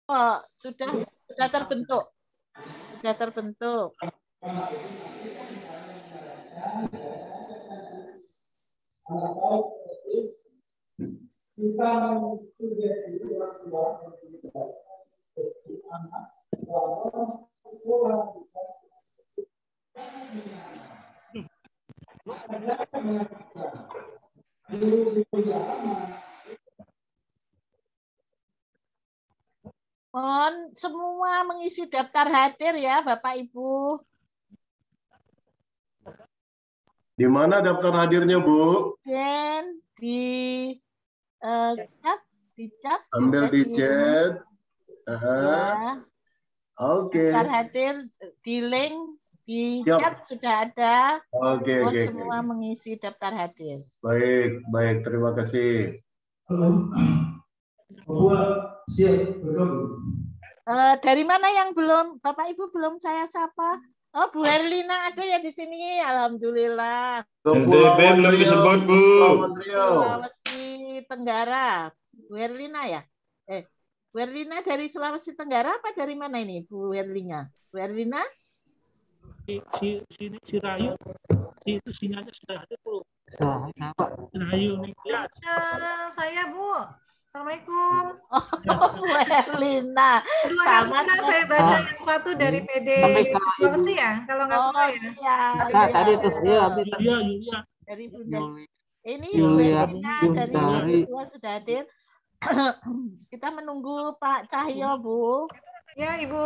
Oh, sudah terbentuk. Sudah terbentuk. Mohon semua mengisi daftar hadir ya, Bapak Ibu. Di mana daftar hadirnya, Bu? Dan di chat. Ambil di chat. Ya. Oke. Daftar hadir di link di chat sudah ada. Oke. Semua mengisi daftar hadir. Baik. Terima kasih. Halo. Siap bergabung. Dari mana yang belum, Bapak Ibu belum saya sapa? Oh, Bu Herlina ada ya di sini. Alhamdulillah. NTB belum disebut, Bu. Sulawesi Tenggara. Bu Herlina ya? Bu Herlina dari Sulawesi Tenggara apa dari mana ini, Bu Herlina? Bu Herlina? Si Rayu, itu sinyalnya sudah ada, Bu. Rayu nih. Saya, Bu. Assalamualaikum. Bu Herlina. Sama saya baca yang satu dari PD Sulawesi ya, kalau nggak salah ya. Iya. Tadi itu Yulia. Dari Bunda. Ini Bu Herlina dari Bunda sudah hadir. Kita menunggu Pak Cahyo, Bu. Ya, Ibu.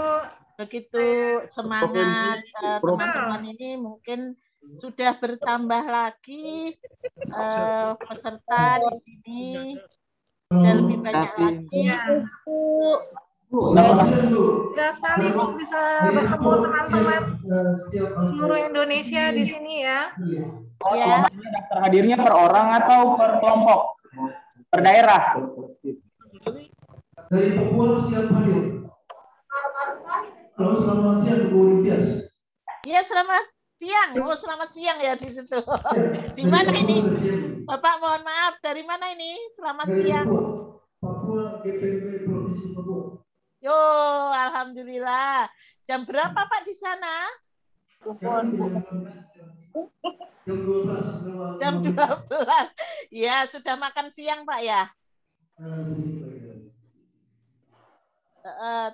Begitu semangat teman-teman ini mungkin sudah bertambah lagi peserta di sini. Sudah lebih banyak lagi. Ya. Sudah sekali Bu bisa bertemu teman-teman seluruh Indonesia di sini ya. Ya. Daftar hadirnya per orang atau per kelompok? Per daerah? Dari Papua siap hadir. Halo, selamat siang Bu Nitias. Iya, selamat siang. Oh, selamat siang ya di situ. Di mana ini? Bapak mohon maaf, dari mana ini? Selamat siang. Papua GPMB Provinsi Papua. Yo, alhamdulillah. Jam berapa Pak di sana? Jam 12. Ya, sudah makan siang Pak ya?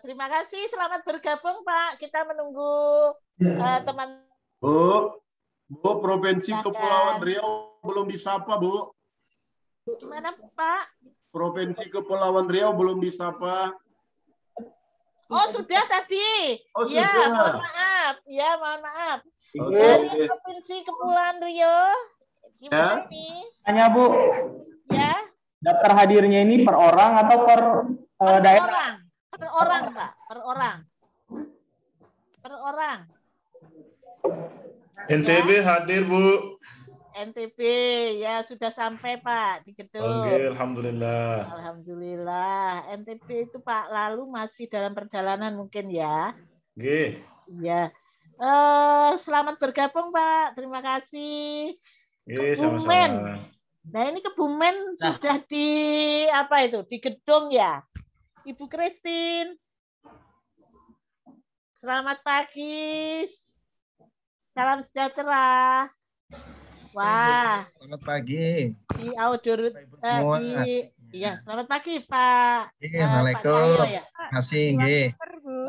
Terima kasih, selamat bergabung Pak. Kita menunggu teman. Bu, Provinsi Kepulauan Riau belum disapa, Bu. Gimana Pak? Provinsi Kepulauan Riau belum disapa. Oh, sudah tadi. Oh, ya, sudah. mohon maaf. Ya, mohon maaf. Dari Provinsi Kepulauan Riau. Gimana ini? Tanya, Bu. Ya. Daftar hadirnya ini per orang atau per daerah? Per orang, Pak. Per orang. Per orang. NTB hadir, Bu. NTB ya sudah sampai Pak di gedung. Oke, alhamdulillah. Alhamdulillah. NTB itu Pak lalu masih dalam perjalanan mungkin ya. Oke. Ya. Selamat bergabung Pak. Terima kasih. Oke, sama-sama. Nah ini Kebumen sudah di apa itu? Di gedung ya. Ibu Christine. Selamat pagi. Salam sejahtera. Wah. Selamat pagi. Di outdoor iya, selamat pagi Pak. Assalamualaikum. Ya? Kasih,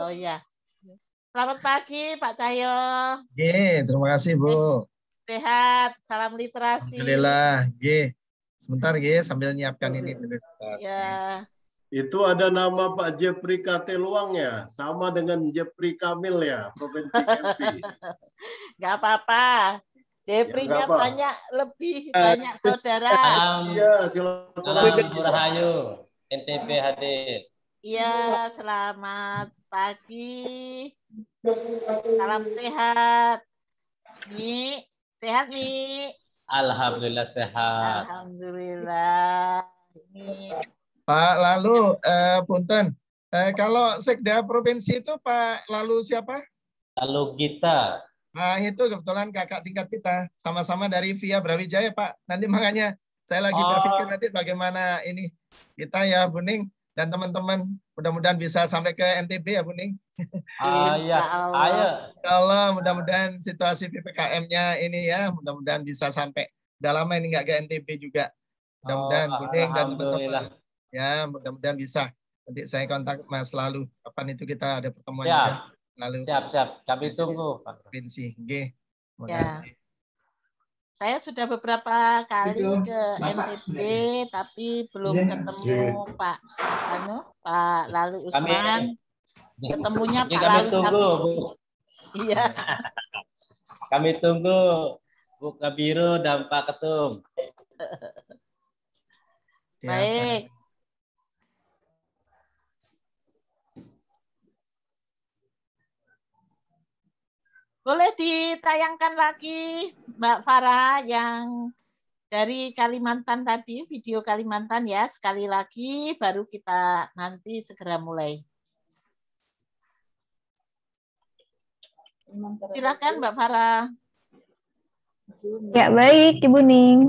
Oh iya. Selamat pagi Pak Cahyo. Terima kasih Bu. Sehat, salam literasi. Alhamdulillah, sebentar sambil nyiapkan ini. Ya. Itu ada nama Pak Jepri KT Luang ya, sama dengan Jepri Kamil ya, Provinsi Kempi. Gak apa-apa. Jepri-nya banyak, lebih banyak saudara. Iya, silakan. Rahayu, NTB hadir. Iya, selamat pagi. Salam sehat. Nih, sehat nih. Alhamdulillah sehat. Alhamdulillah. Ini. Pak, lalu punten, kalau Sekda Provinsi itu Pak lalu siapa? Lalu kita. Nah itu kebetulan kakak tingkat kita, sama-sama dari Via Brawijaya Pak. Nanti makanya saya lagi berpikir nanti bagaimana ini kita ya Buning dan teman-teman mudah-mudahan bisa sampai ke NTB ya Bu Ning. Iya, ayo. Kalau mudah-mudahan situasi PPKM-nya ini ya, mudah-mudahan bisa sampai. Udah lama ini nggak ke NTB juga. Mudah-mudahan Bu Ning dan teman-teman ya, mudah-mudahan bisa. Nanti saya kontak Mas lalu. Kapan itu kita ada pertemuan juga. Lalu. Siap. Kami tunggu, Pak. Provinsi. Terima kasih. Saya sudah beberapa kali ke NTB, tapi belum ketemu Pak Lalu Usman. Ketemunya Pak Lalu. Tunggu, Bu. Iya. Kami tunggu Bu Kabiro dan Pak Ketum. Baik. Boleh ditayangkan lagi Mbak Farah yang dari Kalimantan tadi, video Kalimantan ya, sekali lagi baru kita nanti segera mulai. Silakan Mbak Farah. Ya, baik Ibu Ning.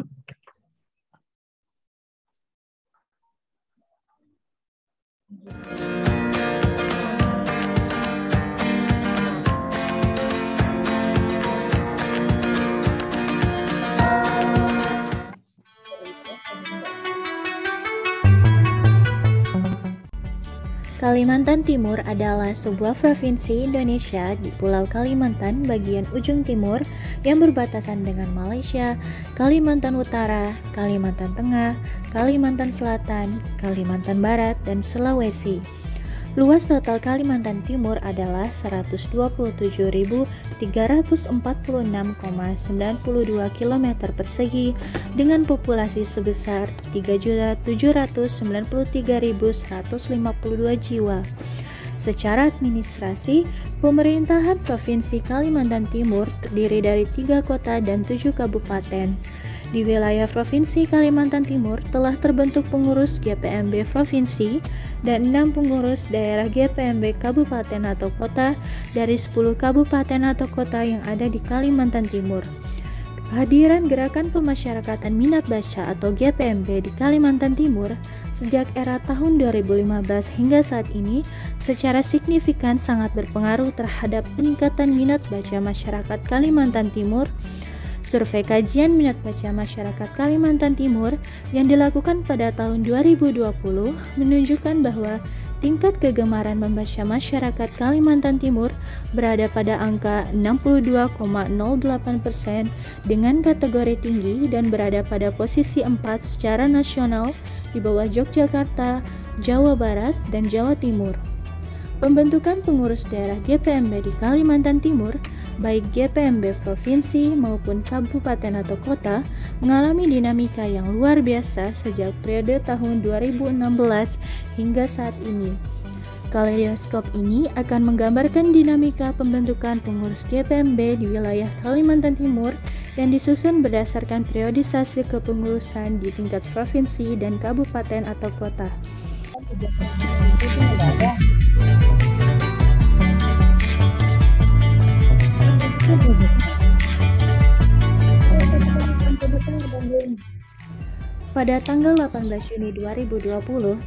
Kalimantan Timur adalah sebuah provinsi Indonesia di Pulau Kalimantan bagian ujung timur yang berbatasan dengan Malaysia, Kalimantan Utara, Kalimantan Tengah, Kalimantan Selatan, Kalimantan Barat, dan Sulawesi. Luas total Kalimantan Timur adalah 127.346,92 km persegi dengan populasi sebesar 3.793.152 jiwa. Secara administrasi, pemerintahan Provinsi Kalimantan Timur terdiri dari 3 kota dan 7 kabupaten. Di wilayah Provinsi Kalimantan Timur telah terbentuk pengurus GPMB Provinsi dan 6 pengurus daerah GPMB Kabupaten atau Kota dari 10 kabupaten atau kota yang ada di Kalimantan Timur. Kehadiran Gerakan Pemasyarakatan Minat Baca atau GPMB di Kalimantan Timur sejak era tahun 2015 hingga saat ini secara signifikan sangat berpengaruh terhadap peningkatan minat baca masyarakat Kalimantan Timur. Survei kajian minat baca masyarakat Kalimantan Timur yang dilakukan pada tahun 2020 menunjukkan bahwa tingkat kegemaran membaca masyarakat Kalimantan Timur berada pada angka 62,08% dengan kategori tinggi dan berada pada posisi 4 secara nasional di bawah Yogyakarta, Jawa Barat, dan Jawa Timur. Pembentukan pengurus daerah GPMB di Kalimantan Timur baik GPMB provinsi maupun kabupaten atau kota mengalami dinamika yang luar biasa sejak periode tahun 2016 hingga saat ini. Kaleidoskop ini akan menggambarkan dinamika pembentukan pengurus GPMB di wilayah Kalimantan Timur yang disusun berdasarkan periodisasi kepengurusan di tingkat provinsi dan kabupaten atau kota. Pada tanggal 18 Juni 2020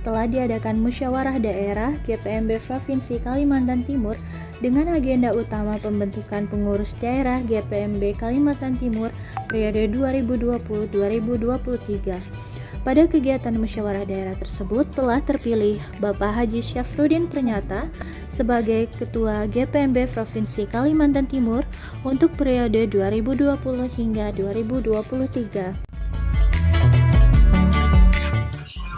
telah diadakan musyawarah daerah GPMB Provinsi Kalimantan Timur dengan agenda utama pembentukan pengurus daerah GPMB Kalimantan Timur periode 2020-2023. Pada kegiatan musyawarah daerah tersebut telah terpilih Bapak Haji Syafruddin Ternyata sebagai Ketua GPMB Provinsi Kalimantan Timur untuk periode 2020 hingga 2023.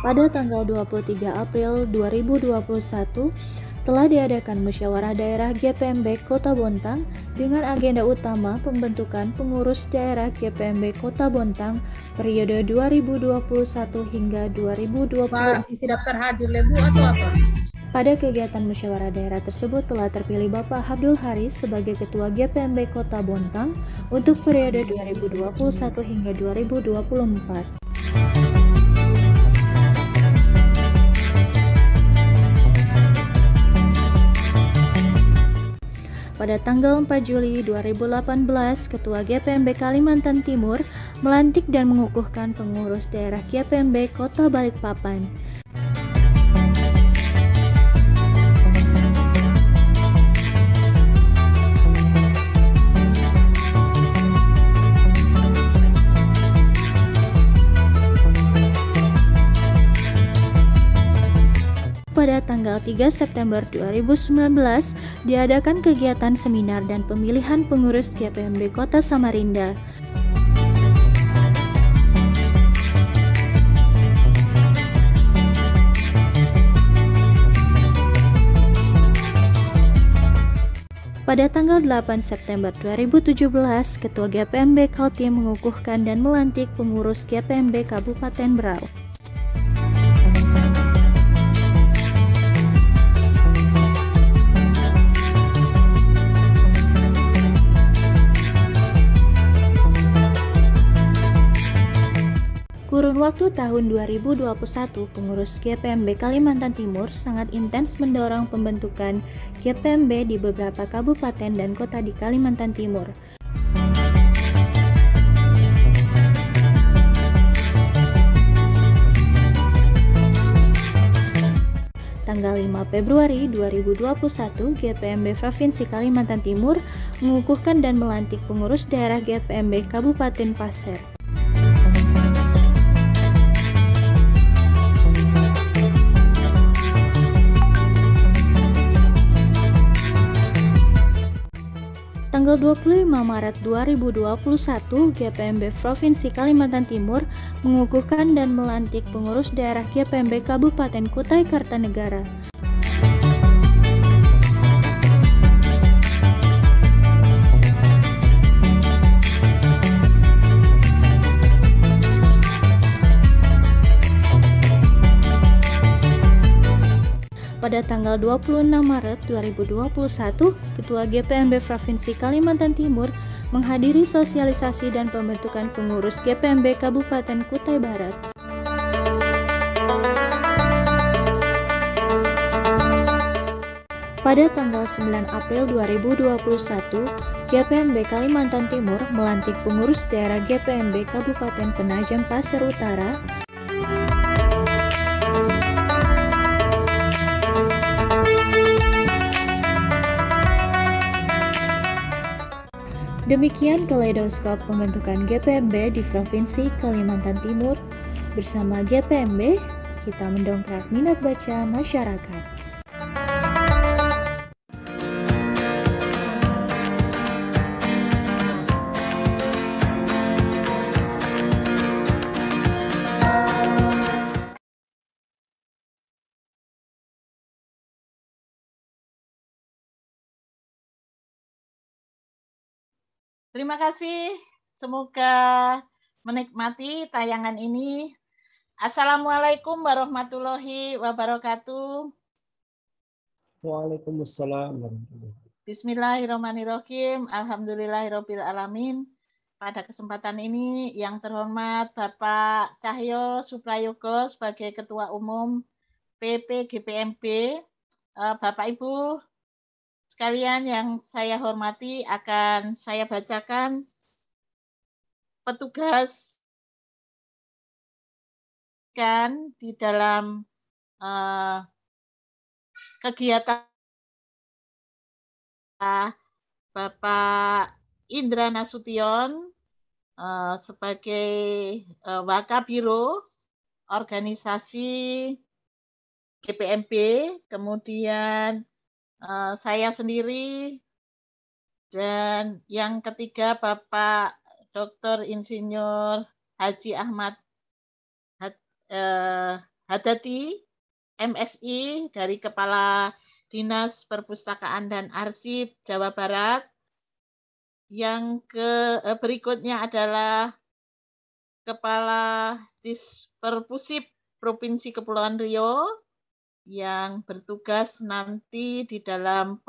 Pada tanggal 23 April 2021 telah diadakan musyawarah daerah GPMB Kota Bontang dengan agenda utama pembentukan pengurus daerah GPMB Kota Bontang periode 2021 hingga 2024. Pak, isi daftar hadir Lebu atau apa? Pada kegiatan musyawarah daerah tersebut telah terpilih Bapak Abdul Haris sebagai Ketua GPMB Kota Bontang untuk periode 2021 hingga 2024. Pada tanggal 4 Juli 2018, Ketua GPMB Kalimantan Timur melantik dan mengukuhkan pengurus daerah GPMB Kota Balikpapan. pada tanggal 3 September 2019 diadakan kegiatan seminar dan pemilihan pengurus GPMB Kota Samarinda. Pada tanggal 8 September 2017, Ketua GPMB Kaltim mengukuhkan dan melantik pengurus GPMB Kabupaten Berau. Kurun waktu tahun 2021, pengurus GPMB Kalimantan Timur sangat intens mendorong pembentukan GPMB di beberapa kabupaten dan kota di Kalimantan Timur. Tanggal 5 Februari 2021, GPMB Provinsi Kalimantan Timur mengukuhkan dan melantik pengurus daerah GPMB Kabupaten Pasir. Tanggal 25 Maret 2021, GPMB Provinsi Kalimantan Timur mengukuhkan dan melantik pengurus daerah GPMB Kabupaten Kutai Kartanegara. Pada tanggal 26 Maret 2021, Ketua GPMB Provinsi Kalimantan Timur menghadiri sosialisasi dan pembentukan pengurus GPMB Kabupaten Kutai Barat. Pada tanggal 9 April 2021, GPMB Kalimantan Timur melantik pengurus daerah GPMB Kabupaten Penajam Pasir Utara. Demikian kaleidoskop pembentukan GPMB di Provinsi Kalimantan Timur. Bersama GPMB, kita mendongkrak minat baca masyarakat. Terima kasih. Semoga menikmati tayangan ini. Assalamualaikum warahmatullahi wabarakatuh. Waalaikumsalam warahmatullahi wabarakatuh. Bismillahirrahmanirrahim. Alhamdulillahirabbil alamin. Pada kesempatan ini yang terhormat Bapak Cahyo Suprayogo sebagai Ketua Umum PP GPMB, Bapak Ibu sekalian yang saya hormati, akan saya bacakan petugas kan di dalam kegiatan Bapak Indra Nasution sebagai Wakabiro organisasi GPMB, kemudian saya sendiri, dan yang ketiga Bapak Dr. Insinyur Haji Ahmad Hadati, MSI dari Kepala Dinas Perpustakaan dan Arsip Jawa Barat. Yang berikutnya adalah Kepala Disperpusip Provinsi Kepulauan Riau, yang bertugas nanti di dalam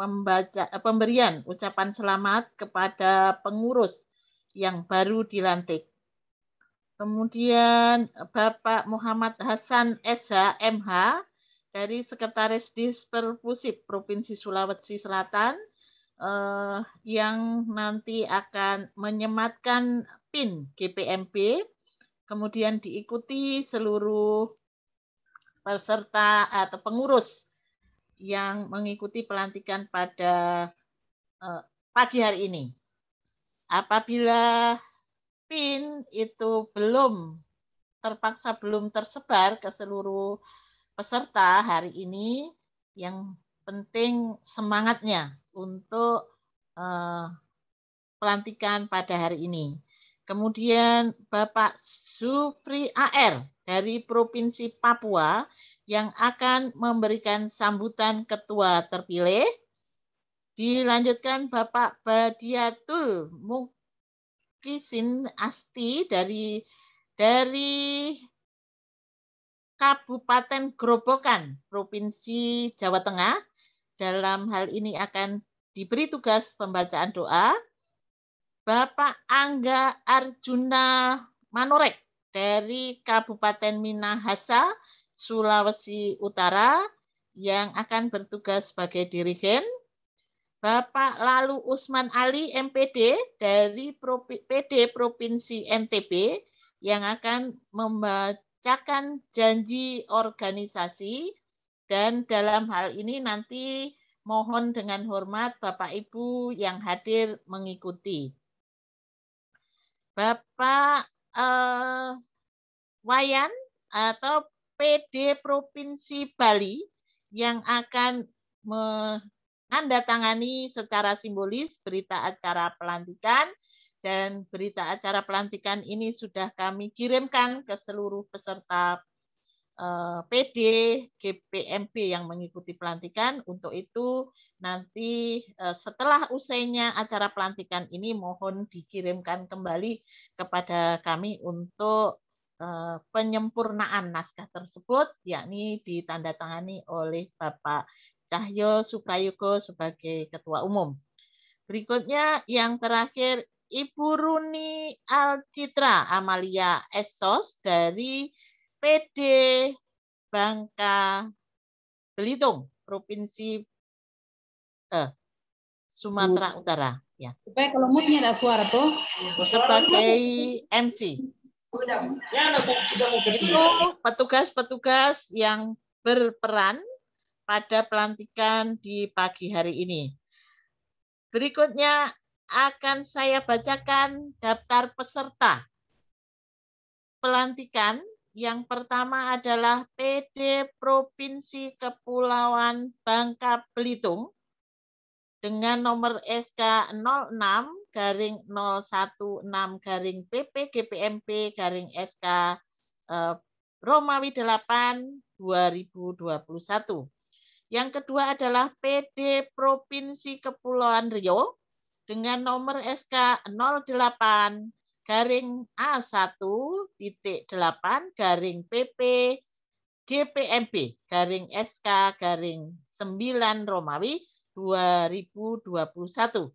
pemberian ucapan selamat kepada pengurus yang baru dilantik. Kemudian Bapak Muhammad Hasan SH MH dari Sekretaris Disperpusip Provinsi Sulawesi Selatan, yang nanti akan menyematkan PIN GPMB, kemudian diikuti seluruh peserta atau pengurus yang mengikuti pelantikan pada pagi hari ini. Apabila PIN itu belum tersebar ke seluruh peserta hari ini yang penting semangatnya untuk pelantikan pada hari ini. Kemudian Bapak Supri AR dari Provinsi Papua yang akan memberikan sambutan ketua terpilih. Dilanjutkan Bapak Badiatul Mukisin Asti dari Kabupaten Grobogan, Provinsi Jawa Tengah. Dalam hal ini akan diberi tugas pembacaan doa. Bapak Angga Arjuna Manorek dari Kabupaten Minahasa, Sulawesi Utara yang akan bertugas sebagai dirigen. Bapak Lalu Usman Ali MPD dari PD Provinsi NTB yang akan membacakan janji organisasi, dan dalam hal ini nanti mohon dengan hormat Bapak Ibu yang hadir mengikuti. Bapak Wayan atau PD Provinsi Bali yang akan menandatangani secara simbolis berita acara pelantikan, dan berita acara pelantikan ini sudah kami kirimkan ke seluruh peserta PD GPMP yang mengikuti pelantikan. Untuk itu nanti setelah usainya acara pelantikan ini mohon dikirimkan kembali kepada kami untuk penyempurnaan naskah tersebut, yakni ditandatangani oleh Bapak Cahyo Suprayogo sebagai Ketua Umum. Berikutnya yang terakhir Ibu Runi Alcitra Amalia Esos dari PD Bangka Belitung, Provinsi Sumatera Utara. Ya. Supaya kalau moodnya ada suara tuh. Sebagai MC. Itu petugas-petugas yang berperan pada pelantikan di pagi hari ini. Berikutnya akan saya bacakan daftar peserta pelantikan. Yang pertama adalah PD Provinsi Kepulauan Bangka Belitung dengan nomor SK 06-016-PP-GPMP-SK Romawi 8 2021. Yang kedua adalah PD Provinsi Kepulauan Riau dengan nomor SK 08-A1-PP-GPMP-SK-9 Romawi 2021.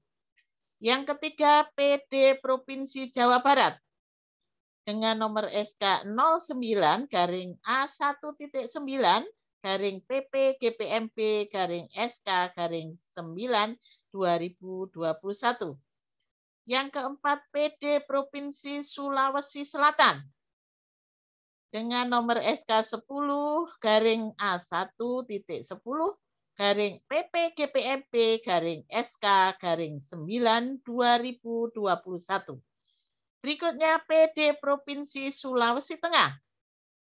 Yang ketiga PD Provinsi Jawa Barat dengan nomor SK 09-A1-9-PP-GPMP-SK-9 2021. Yang keempat PD Provinsi Sulawesi Selatan dengan nomor SK 10-A1-10-PP-GPMP-SK-9 2021. Berikutnya PD Provinsi Sulawesi Tengah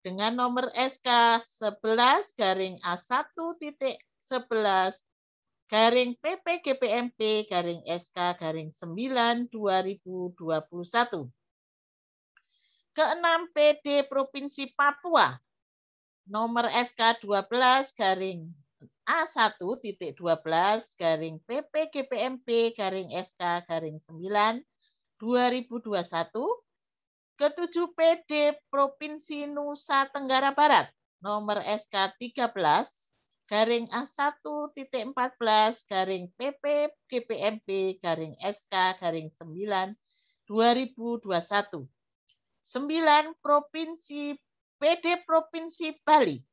dengan nomor SK 11-A1-11-PP-GPMP-SK-9 2021. Keenam PD Provinsi Papua nomor SK 12-A1-12-PP-GPMP-SK-9 2021. Ketujuh PD Provinsi Nusa Tenggara Barat nomor SK 13-14-PP-GPMP-SK-9 2021. 9 PD Provinsi Bali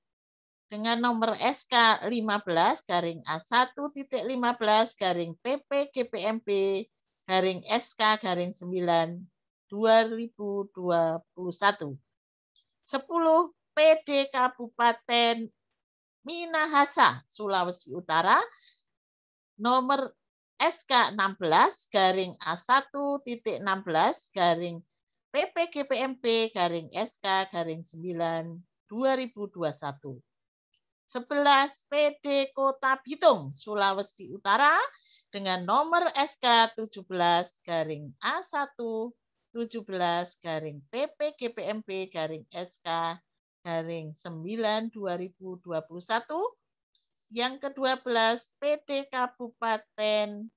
dengan nomor SK 15-13-PP-GPMP-SK-9 2021. 10 PD Kabupaten Minahasa, Sulawesi Utara, nomor SK 16-A1-16-PP-GPMP-SK-9 2021. 11 PD Kota Bitung, Sulawesi Utara dengan nomor SK 17/A1 17/GPMP/SK/9/2021. Yang ke-12 PD Kabupaten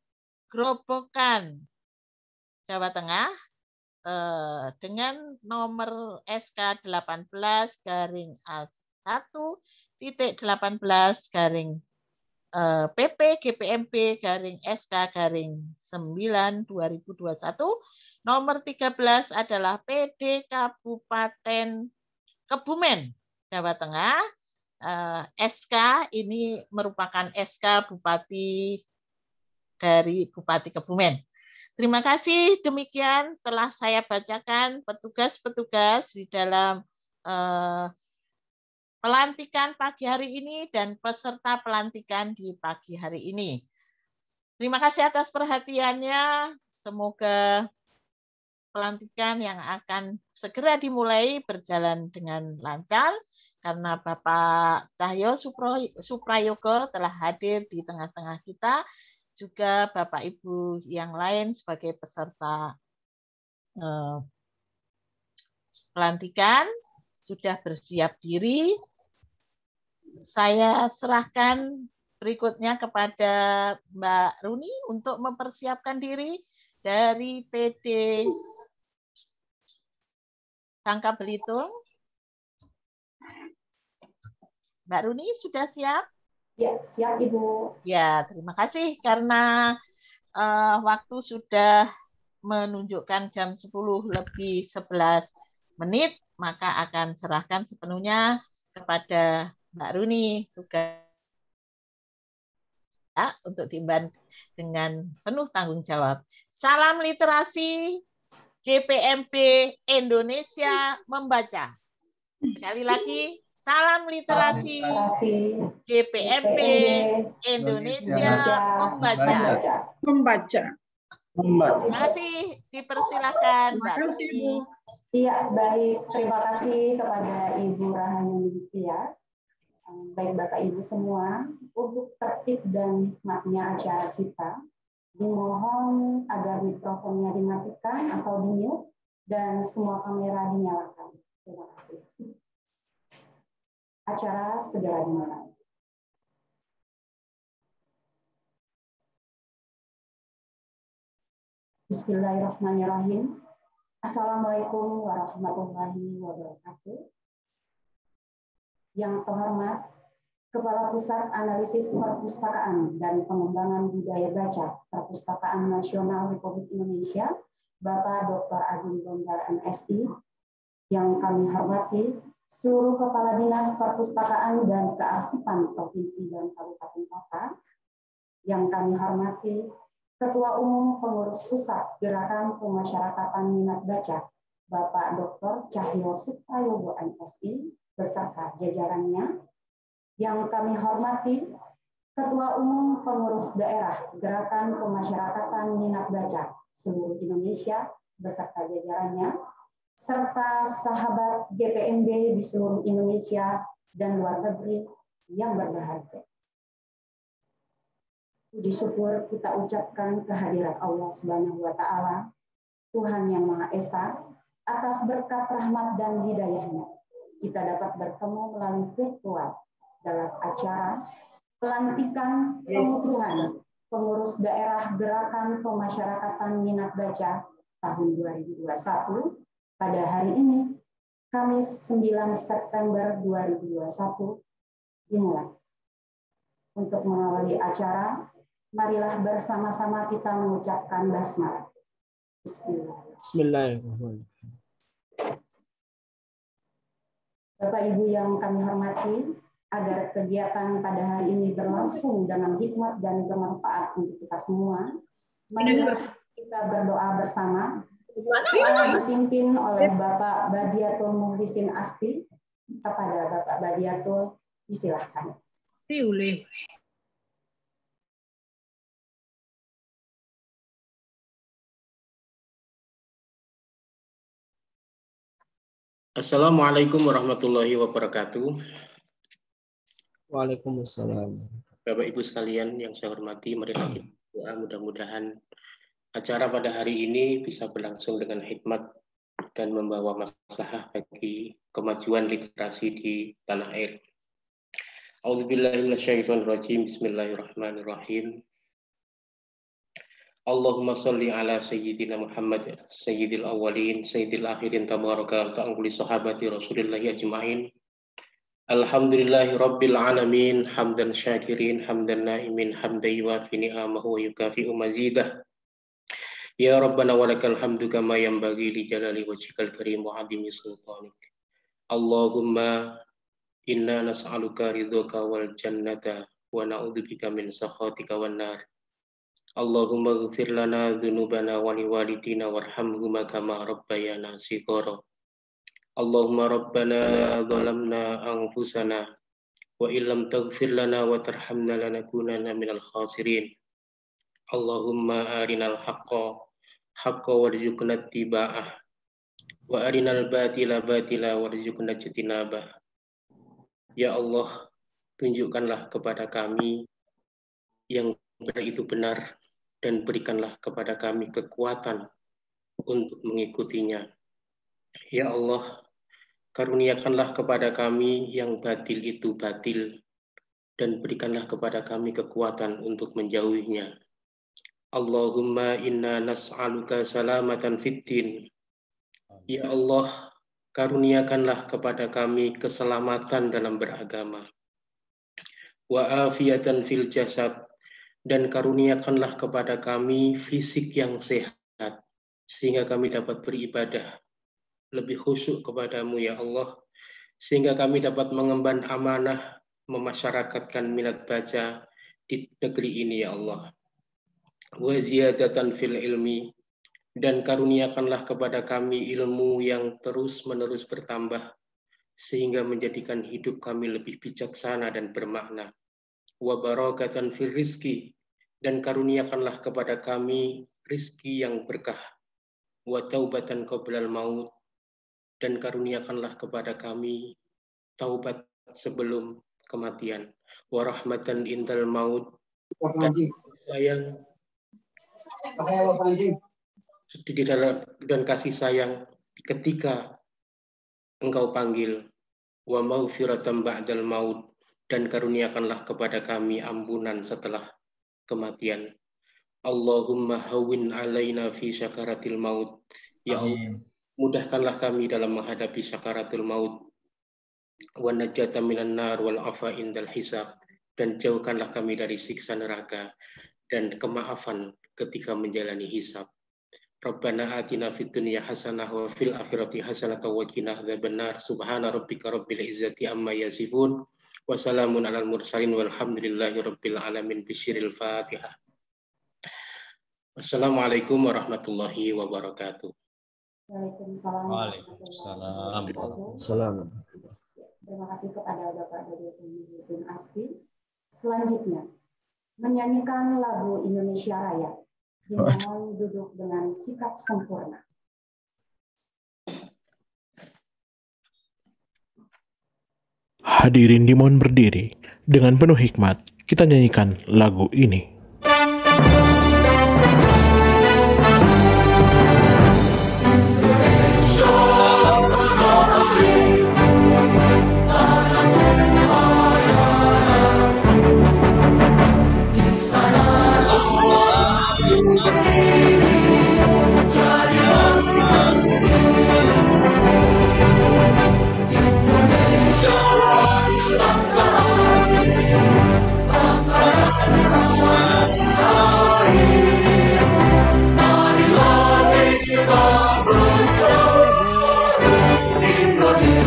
Grobogan, Jawa Tengah dengan nomor SK 18/18/PP/GPMP/SK/9/2021. Nomor 13 adalah PD Kabupaten Kebumen, Jawa Tengah. SK ini merupakan SK Bupati dari Bupati Kebumen. Terima kasih, demikian telah saya bacakan petugas-petugas di dalam pelantikan pagi hari ini dan peserta pelantikan di pagi hari ini. Terima kasih atas perhatiannya. Semoga pelantikan yang akan segera dimulai berjalan dengan lancar karena Bapak Cahyo Suprayogo telah hadir di tengah-tengah kita, juga Bapak Ibu yang lain sebagai peserta pelantikan sudah bersiap diri. Saya serahkan berikutnya kepada Mbak Runi untuk mempersiapkan diri dari PD Bangka Belitung. Mbak Runi sudah siap? Ya, siap Ibu. Ya, terima kasih karena waktu sudah menunjukkan jam 10:11, maka akan serahkan sepenuhnya kepada Mbak Runi tugas untuk diemban dengan penuh tanggung jawab. Salam literasi GPMP Indonesia membaca. Sekali lagi, salam literasi GPMP Indonesia membaca. Terima kasih, dipersilakan Mbak Runi. Iya, baik. Terima kasih kepada Ibu Rahayu Tias. Baik Bapak Ibu semua, untuk tertib dan hikmatnya acara kita, dimohon agar mikrofonnya dimatikan atau di-mute dan semua kamera dinyalakan. Terima kasih. Acara segera dimulai. Bismillahirrahmanirrahim. Assalamualaikum warahmatullahi wabarakatuh. Yang terhormat Kepala Pusat Analisis Perpustakaan dan Pengembangan Budaya Baca Perpustakaan Nasional Republik Indonesia, Bapak Dr. Agung Bondar MSI. Yang kami hormati seluruh Kepala Dinas Perpustakaan dan Kearsipan Provinsi dan Kabupaten Kota. Yang kami hormati Ketua Umum Pengurus Pusat Gerakan Pemasyarakatan Minat Baca, Bapak Dr. Cahyo Suprayogo MSI, beserta jajarannya. Yang kami hormati Ketua Umum Pengurus Daerah Gerakan Pemasyarakatan Minat Baca seluruh Indonesia, beserta jajarannya, serta sahabat GPMB di seluruh Indonesia dan luar negeri yang berbahagia. Puji syukur kita ucapkan kehadirat Allah Subhanahu wa Ta'ala, Tuhan yang Maha Esa, atas berkat rahmat dan hidayahnya. Kita dapat bertemu melalui virtual dalam acara pelantikan pengukuhan pengurus daerah Gerakan Pemasyarakatan Minat Baca tahun 2021 pada hari ini, Kamis 9 September 2021 dimulai. Untuk mengawali acara, marilah bersama-sama kita mengucapkan basmalah. Bismillahirrahmanirrahim. Bapak Ibu yang kami hormati, agar kegiatan pada hari ini berlangsung dengan hikmat dan bermanfaat untuk kita semua, mari kita berdoa bersama yang dipimpin oleh Bapak Badiatul Muhlisin Asti. Kepada Bapak Badiatul, disilahkan. Assalamualaikum warahmatullahi wabarakatuh. Waalaikumsalam. Bapak Ibu sekalian yang saya hormati, marilah kita berdoa mudah-mudahan acara pada hari ini bisa berlangsung dengan hikmat dan membawa maslahah bagi kemajuan literasi di tanah air. A'udzubillahi minasyaitonirrajim. Bismillahirrahmanirrahim. Allahumma sholli ala sayyidina Muhammad sayyidil awwalin sayyidil akhirin tabaraka ta'ala sahabati Rasulillah ajma'in. Alhamdulillahi rabbil alamin hamdan syakirin hamdan naimin hamdan yuwafi ni'amahu wa yukafi'u mazidah. Ya Rabbana walakal hamdu kama yanbaghi li jalali wajhikal karim wa 'azimi sultanik. Allahumma inna nas'aluka ridhaka wal jannata wa na'udzubika min sakhatika wan nar. Allahumma ighfir lana dzunubana wa liwalidina warhamhuma kama rabbayana shighara. Allahumma rabbana zalamna anfusana wa illam taghfir lana wa tarhamna lanakunanna minal khasirin. Allahumma arinal haqqa haqqa warzuqna ittiba'ah wa arinal batila batila warzuqna ijtinabah. Ya Allah, tunjukkanlah kepada kami yang benar itu benar dan berikanlah kepada kami kekuatan untuk mengikutinya. Ya Allah, karuniakanlah kepada kami yang batil itu batil dan berikanlah kepada kami kekuatan untuk menjauhinya. Allahumma inna nas'aluka salamatan fiddin. Ya Allah, karuniakanlah kepada kami keselamatan dalam beragama. Wa afiatan fil jasad, dan karuniakanlah kepada kami fisik yang sehat sehingga kami dapat beribadah lebih khusyuk kepadamu ya Allah, sehingga kami dapat mengemban amanah memasyarakatkan minat baca di negeri ini ya Allah. Wa ziyadatan fil ilmi, dan karuniakanlah kepada kami ilmu yang terus-menerus bertambah sehingga menjadikan hidup kami lebih bijaksana dan bermakna. Wa barakatan fil rizki, dan karuniakanlah kepada kami rizki yang berkah. Wa taubatan qoblal maut, dan karuniakanlah kepada kami taubat sebelum kematian. Wa rahmatan indal maut, dan kasih sayang ketika engkau panggil. Wa maghfiratan ba'dal maut, dan karuniakanlah kepada kami ampunan setelah kematian. Allahumma hawwin alaina fi syakaratil maut. Ya Allah, mudahkanlah kami dalam menghadapi syakaratul maut. Wa najata minan nar wal afa indal hisab, dan jauhkanlah kami dari siksa neraka dan kemaafan ketika menjalani hisab. Rabbana atina fid dunya hasanah wa fil akhirati hasanah wa qina adzabannar. Subhana rabbika rabbil izzati amma yasifun wa salamun alal mursalin walhamdulillahi rabbil alamin. Bisyiril Fatihah. Wassalamualaikum warahmatullahi wabarakatuh. Waalaikumsalam. Salam. Terima kasih kepada Bapak Dodi Husin Asti. Selanjutnya, menyanyikan lagu Indonesia Raya. Dimohon duduk dengan sikap sempurna. Hadirin dimohon berdiri. Dengan penuh hikmat, kita nyanyikan lagu ini. Indonesia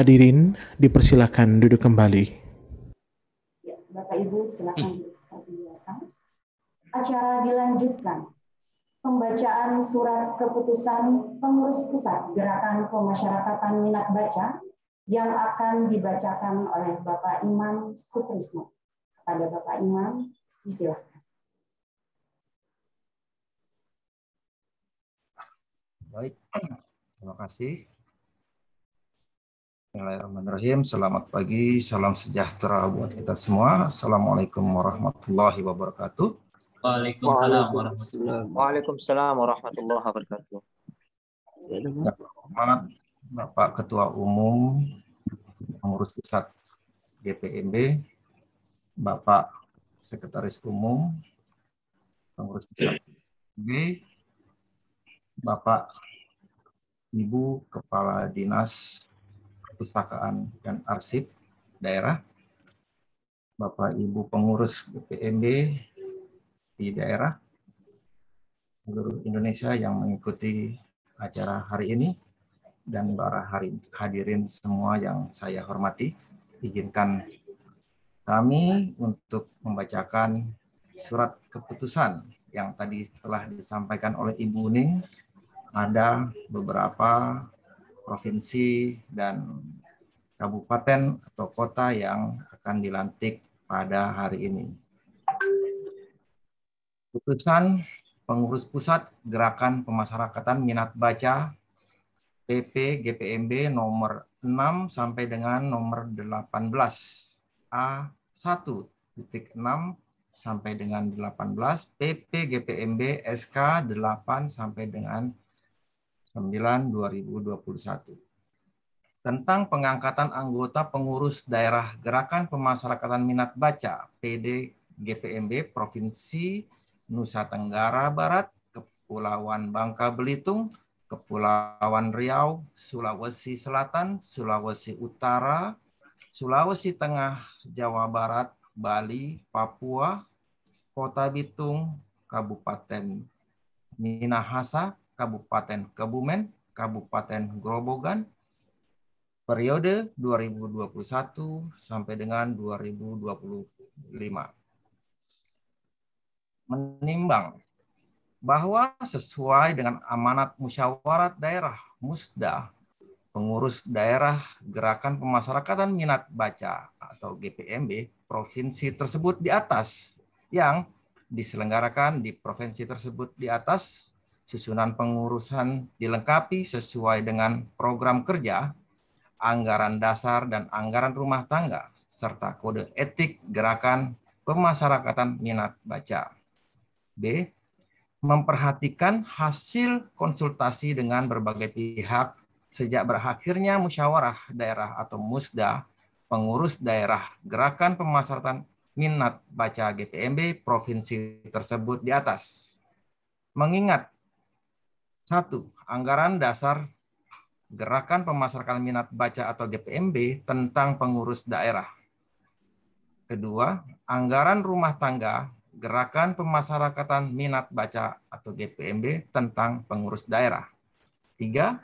Hadirin dipersilakan duduk kembali. Ya, Bapak Ibu silakan duduk seperti biasa. Acara dilanjutkan. Pembacaan surat keputusan pengurus pusat Gerakan Pemasyarakatan Minat Baca yang akan dibacakan oleh Bapak Imam Sutrisno. Kepada Bapak Imam, disilakan. Baik, terima kasih. Bismillahirrahmanirrahim. Selamat pagi, salam sejahtera buat kita semua. Assalamualaikum warahmatullahi wabarakatuh. Waalaikumsalam warahmatullahi wabarakatuh. Selamat Bapak Ketua Umum Pengurus Pusat GPMB, Bapak Sekretaris Umum Pengurus Pusat GPMB, Bapak Ibu Kepala Dinas Perpustakaan dan Arsip Daerah, Bapak Ibu Pengurus GPMB di daerah seluruh Indonesia yang mengikuti acara hari ini, dan para hadirin semua yang saya hormati, izinkan kami untuk membacakan surat keputusan yang tadi telah disampaikan oleh Ibu Ning. Ada beberapa provinsi dan kabupaten atau kota yang akan dilantik pada hari ini. Putusan Pengurus Pusat Gerakan Pemasyarakatan Minat Baca PP GPMB nomor 6 sampai dengan nomor 18 A1.6 sampai dengan 18 PP GPMB SK 8 sampai dengan 9 2021 tentang pengangkatan anggota pengurus daerah Gerakan Pemasyarakatan Minat Baca PD GPMB Provinsi Nusa Tenggara Barat, Kepulauan Bangka Belitung, Kepulauan Riau, Sulawesi Selatan, Sulawesi Utara, Sulawesi Tengah, Jawa Barat, Bali, Papua, Kota Bitung, Kabupaten Minahasa, Kabupaten Kebumen, Kabupaten Grobogan, periode 2021 sampai dengan 2025. Menimbang bahwa sesuai dengan amanat musyawarat daerah Musda, pengurus daerah Gerakan Pemasyarakatan Minat Baca atau GPMB provinsi tersebut di atas yang diselenggarakan di provinsi tersebut di atas, susunan pengurusan dilengkapi sesuai dengan program kerja, anggaran dasar dan anggaran rumah tangga, serta kode etik Gerakan Pemasyarakatan Minat Baca. B. Memperhatikan hasil konsultasi dengan berbagai pihak sejak berakhirnya musyawarah daerah atau musda pengurus daerah Gerakan Pemasyarakatan Minat Baca GPMB provinsi tersebut di atas. Mengingat 1. Anggaran dasar Gerakan Pemasyarakatan Minat Baca atau GPMB tentang pengurus daerah. Kedua, anggaran rumah tangga Gerakan Pemasyarakatan Minat Baca atau GPMB tentang pengurus daerah. 3.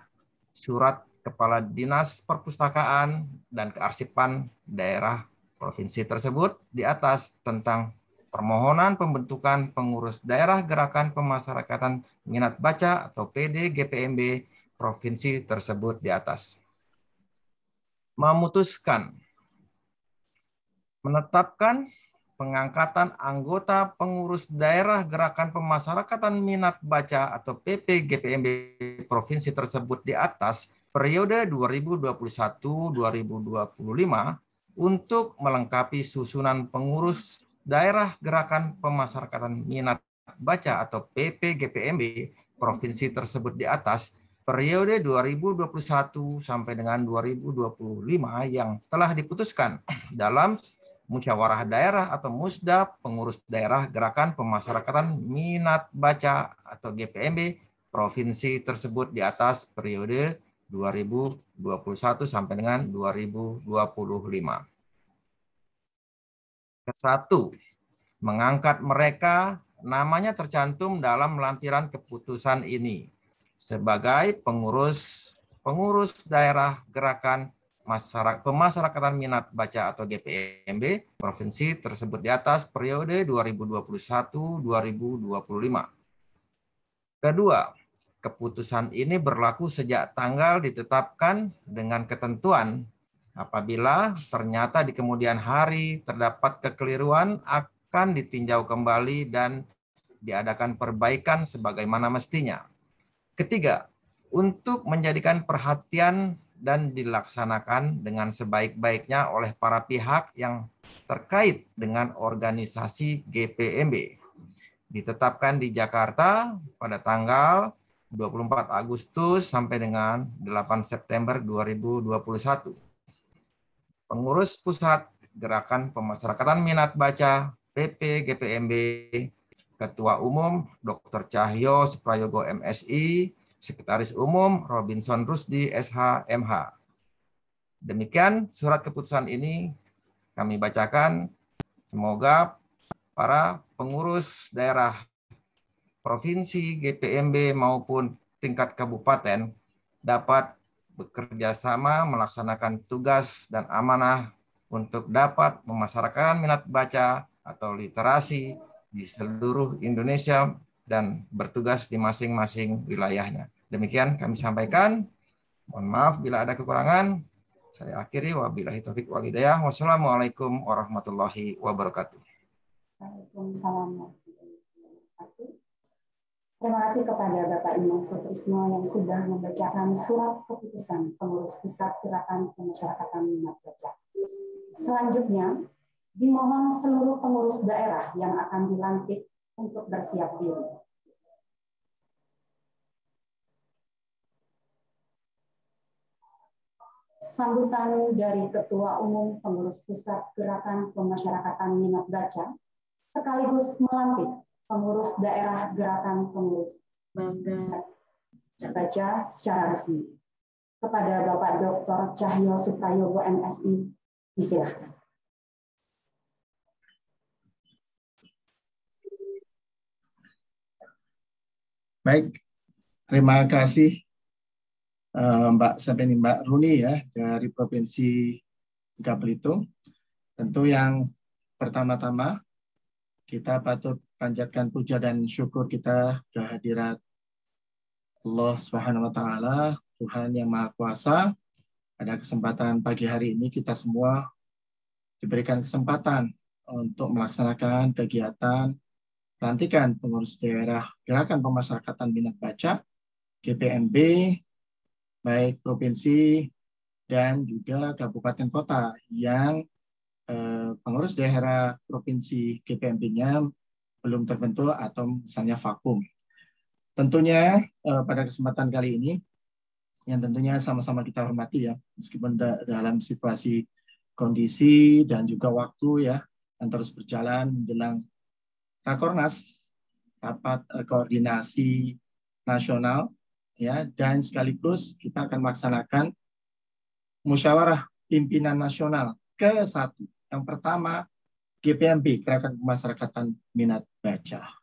Surat Kepala Dinas Perpustakaan dan Kearsipan daerah provinsi tersebut di atas tentang permohonan pembentukan pengurus daerah Gerakan Pemasyarakatan Minat Baca atau PD GPMB provinsi tersebut di atas. Memutuskan menetapkan pengangkatan anggota pengurus daerah Gerakan Pemasyarakatan Minat Baca atau PP GPMB provinsi tersebut di atas periode 2021-2025 untuk melengkapi susunan pengurus daerah Gerakan Pemasyarakatan Minat Baca atau PP GPMB provinsi tersebut di atas periode 2021 sampai dengan 2025 yang telah diputuskan dalam musyawarah daerah atau musda pengurus daerah Gerakan Pemasyarakatan Minat Baca atau GPMB provinsi tersebut di atas periode 2021 sampai dengan 2025. Kesatu, mengangkat mereka namanya tercantum dalam lampiran keputusan ini sebagai pengurus daerah Gerakan Pemasyarakatan Minat Baca atau GPMB provinsi tersebut di atas periode 2021-2025. Kedua, keputusan ini berlaku sejak tanggal ditetapkan dengan ketentuan apabila ternyata di kemudian hari terdapat kekeliruan akan ditinjau kembali dan diadakan perbaikan sebagaimana mestinya. Ketiga, untuk menjadikan perhatian dan dilaksanakan dengan sebaik-baiknya oleh para pihak yang terkait dengan organisasi GPMB. Ditetapkan di Jakarta pada tanggal 24 Agustus sampai dengan 8 September 2021. Pengurus Pusat Gerakan Pemasyarakatan Minat Baca PP GPMB, Ketua Umum Dr. Cahyo Suprayogo MSI, Sekretaris Umum Robinson Rusdi SH MH. Demikian surat keputusan ini kami bacakan. Semoga para pengurus daerah provinsi, GPMB maupun tingkat kabupaten dapat bekerja sama melaksanakan tugas dan amanah untuk dapat memasarkan minat baca atau literasi di seluruh Indonesia dan bertugas di masing-masing wilayahnya. Demikian kami sampaikan. Mohon maaf bila ada kekurangan. Saya akhiri, wabillahi taufik wal hidayah. Wassalamualaikum warahmatullahi wabarakatuh. Waalaikumsalam. Terima kasih kepada Bapak Imam Sutrisno yang sudah membacakan surat keputusan pengurus pusat Gerakan Pemasyarakatan Minat Baca. Selanjutnya, dimohon seluruh pengurus daerah yang akan dilantik untuk bersiap diri. Sambutan dari Ketua Umum Pengurus Pusat Gerakan Pemasyarakatan Minat Baca sekaligus melantik pengurus daerah Gerakan Pengurus Baca secara resmi. Kepada Bapak Dr. Cahyo Suprayogo MSI, disilakan. Baik, terima kasih Mbak Runi ya dari Provinsi Bangka Belitung. Tentu yang pertama-tama kita patut panjatkan puja dan syukur kita kehadirat Allah Subhanahu wa taala, Tuhan yang Maha Kuasa. Pada kesempatan pagi hari ini kita semua diberikan kesempatan untuk melaksanakan kegiatan pelantikan pengurus daerah Gerakan Pemasyarakatan Minat Baca GPMB baik provinsi dan juga kabupaten kota yang pengurus daerah provinsi GPMB-nya belum terbentuk atau misalnya vakum. Tentunya pada kesempatan kali ini yang tentunya sama-sama kita hormati ya, meskipun dalam situasi kondisi dan juga waktu ya yang terus berjalan menjelang Rakornas, rapat koordinasi nasional ya, dan sekaligus kita akan melaksanakan musyawarah pimpinan nasional ke-1. Yang pertama GPMB, Gerakan Pemasyarakatan Minat Baca.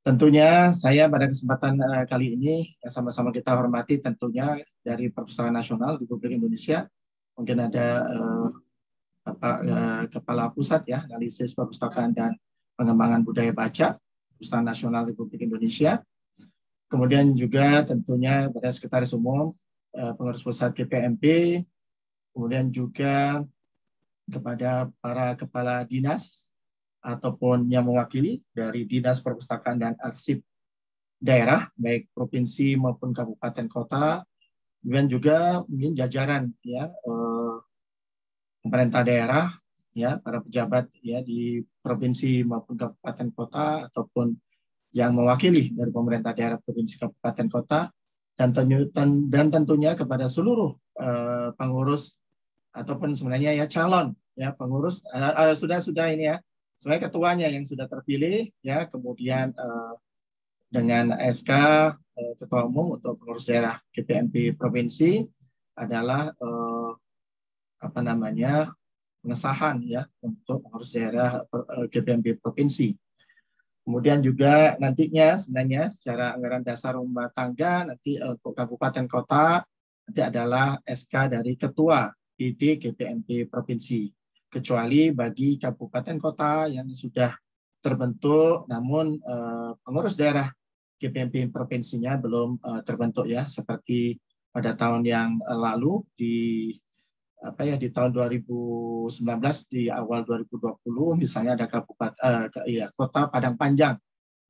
Tentunya saya pada kesempatan kali ini yang sama-sama kita hormati tentunya dari Perpustakaan Nasional Republik Indonesia, mungkin ada Kepala Pusat ya Analisis Perpustakaan dan Pengembangan Budaya Baca Perpustakaan Nasional Republik Indonesia. Kemudian juga tentunya pada Sekretaris Umum Pengurus Pusat GPMB, kemudian juga kepada para kepala dinas ataupun yang mewakili dari Dinas Perpustakaan dan Arsip daerah, baik provinsi maupun kabupaten kota, kemudian juga mungkin jajaran ya pemerintah daerah, ya para pejabat ya di provinsi maupun kabupaten kota ataupun yang mewakili dari pemerintah daerah provinsi kabupaten kota, dan tentunya kepada seluruh pengurus ataupun sebenarnya ya calon ya pengurus sudah ini ya sebagai ketuanya yang sudah terpilih ya, kemudian dengan SK Ketua Umum untuk pengurus daerah GPMB provinsi adalah pengesahan ya untuk pengurus daerah GPMB provinsi. Kemudian juga nantinya sebenarnya secara anggaran dasar rumah tangga nanti untuk kabupaten kota nanti adalah SK dari Ketua PD GPMP Provinsi. Kecuali bagi kabupaten kota yang sudah terbentuk, namun pengurus daerah GPMP provinsinya belum terbentuk ya, seperti pada tahun yang lalu di tahun 2019 di awal 2020 misalnya ada kota Padang Panjang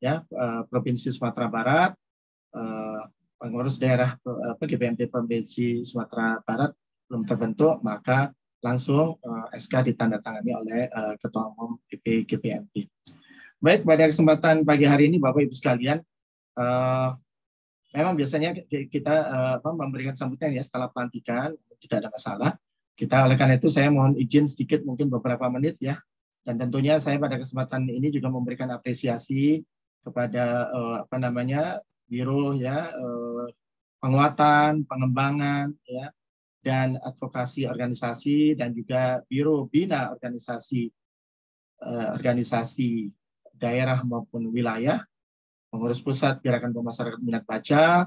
ya, Provinsi Sumatera Barat, pengurus daerah GPMP Provinsi Sumatera Barat belum terbentuk, maka langsung SK ditandatangani oleh Ketua Umum PP GPMP. Baik, pada kesempatan pagi hari ini Bapak Ibu sekalian, memang biasanya kita memberikan sambutan ya setelah pelantikan, tidak ada masalah. Kita oleh karena itu saya mohon izin sedikit mungkin beberapa menit ya. Dan tentunya saya pada kesempatan ini juga memberikan apresiasi kepada Biro ya, penguatan, pengembangan ya, dan advokasi organisasi, dan juga Biro Bina organisasi daerah maupun wilayah, pengurus pusat Gerakan Pemasarakatan Minat Baca,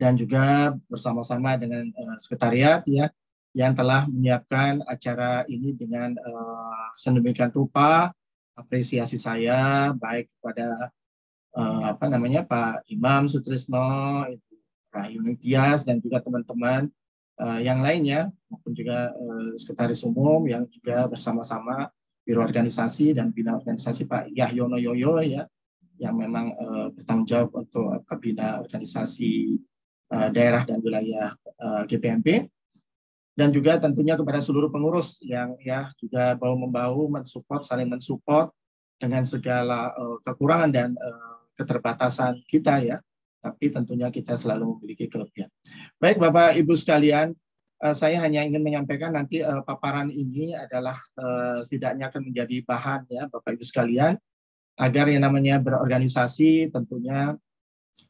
dan juga bersama-sama dengan sekretariat ya, yang telah menyiapkan acara ini dengan sedemikian rupa. Apresiasi saya baik kepada Pak Imam Sutrisno, Rahyuni Tias, dan juga teman-teman yang lainnya, maupun juga Sekretaris Umum yang juga bersama-sama Biro Organisasi dan Bina Organisasi Pak Yahyono Yoyo ya, yang memang bertanggung jawab untuk bina organisasi daerah dan wilayah GPMP, dan juga tentunya kepada seluruh pengurus yang ya juga bahu-membahu mensupport, saling mensupport dengan segala kekurangan dan keterbatasan kita ya, tapi tentunya kita selalu memiliki kelebihan. Baik Bapak Ibu sekalian, saya hanya ingin menyampaikan nanti paparan ini adalah setidaknya akan menjadi bahan ya Bapak Ibu sekalian, agar yang namanya berorganisasi tentunya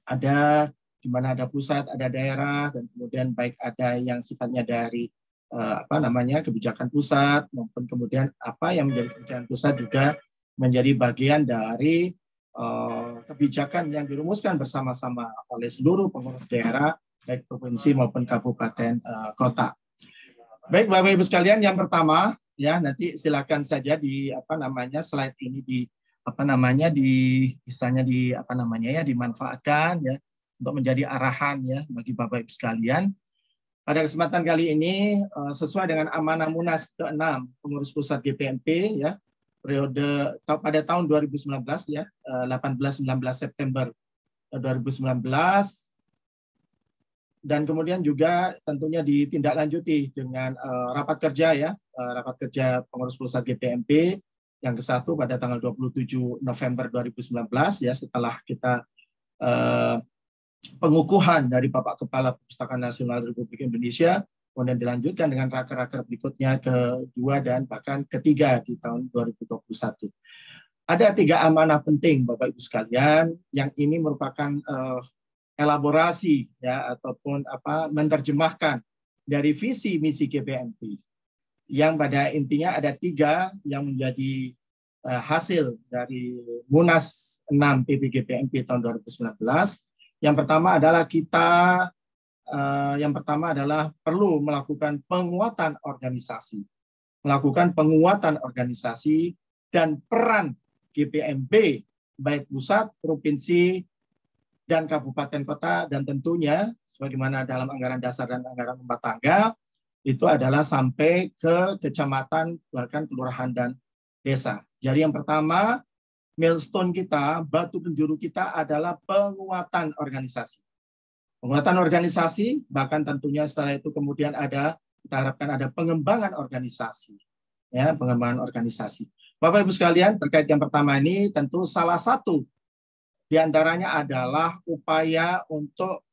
ada di mana ada pusat, ada daerah, dan kemudian baik ada yang sifatnya dari kebijakan pusat maupun kemudian apa yang menjadi kebijakan pusat juga menjadi bagian dari kebijakan yang dirumuskan bersama-sama oleh seluruh pengurus daerah baik provinsi maupun kabupaten kota. Baik Bapak Ibu sekalian, yang pertama ya, nanti silakan saja di slide ini dimanfaatkan ya untuk menjadi arahan ya bagi Bapak Ibu sekalian. Pada kesempatan kali ini sesuai dengan amanah Munas ke-6 pengurus pusat GPMP ya, periode pada tahun 2019 ya, 18-19 September 2019, dan kemudian juga tentunya ditindaklanjuti dengan rapat kerja ya, rapat kerja pengurus pusat GPMP yang ke-1 pada tanggal 27 November 2019 ya, setelah kita pengukuhan dari Bapak Kepala Perpustakaan Nasional Republik Indonesia, kemudian dilanjutkan dengan raker-raker berikutnya kedua dan bahkan ketiga di tahun 2021. Ada 3 amanah penting Bapak Ibu sekalian, yang ini merupakan elaborasi ya ataupun menerjemahkan dari visi misi GPMP, yang pada intinya ada 3 yang menjadi hasil dari Munas 6 PP GPMP tahun 2019. Yang pertama adalah perlu melakukan penguatan organisasi, dan peran GPMP baik pusat, provinsi, dan kabupaten kota, dan tentunya sebagaimana dalam anggaran dasar dan anggaran rumah tangga itu adalah sampai ke kecamatan bahkan kelurahan dan desa. Jadi yang pertama, milestone kita, batu penjuru kita adalah penguatan organisasi. Penguatan organisasi, bahkan tentunya setelah itu kemudian kita harapkan ada pengembangan organisasi. Ya, pengembangan organisasi. Bapak Ibu sekalian, terkait yang pertama ini tentu salah satu di antaranya adalah upaya untuk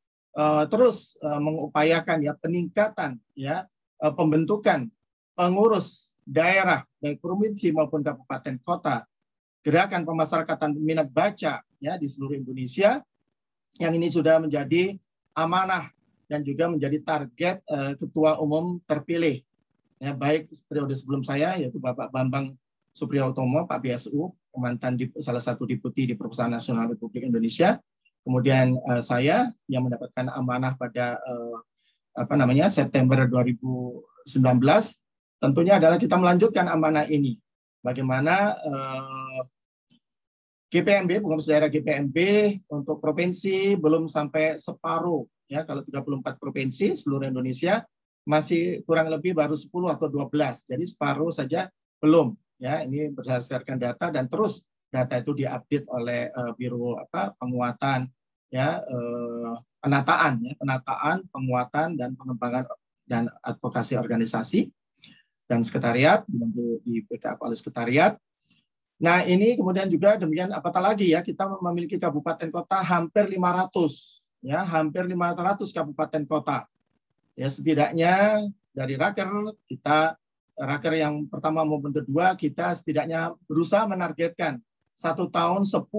terus mengupayakan ya peningkatan ya pembentukan pengurus daerah baik provinsi maupun kabupaten kota, Gerakan Pemasarakatan Minat Baca ya di seluruh Indonesia, yang ini sudah menjadi amanah dan juga menjadi target Ketua Umum terpilih ya, baik periode sebelum saya yaitu Bapak Bambang Supriyotomo, Pak BSU, mantan salah satu deputi di Perpustakaan Nasional Republik Indonesia, kemudian saya yang mendapatkan amanah pada September 2019 tentunya adalah kita melanjutkan amanah ini. Bagaimana GPMB, pengurus daerah GPMB untuk provinsi belum sampai separuh, ya, kalau 34 provinsi seluruh Indonesia masih kurang lebih baru 10 atau 12, jadi separuh saja belum, ya. Ini berdasarkan data dan terus data itu diupdate oleh Biro Penguatan, ya, penataan, penguatan dan pengembangan dan advokasi organisasi dan sekretariat, di backup oleh sekretariat. Nah, ini kemudian juga demikian apatah lagi, ya, kita memiliki kabupaten kota hampir 500, ya, hampir 500 kabupaten kota. Ya, setidaknya dari raker yang pertama maupun kedua, kita setidaknya berusaha menargetkan 1 tahun 10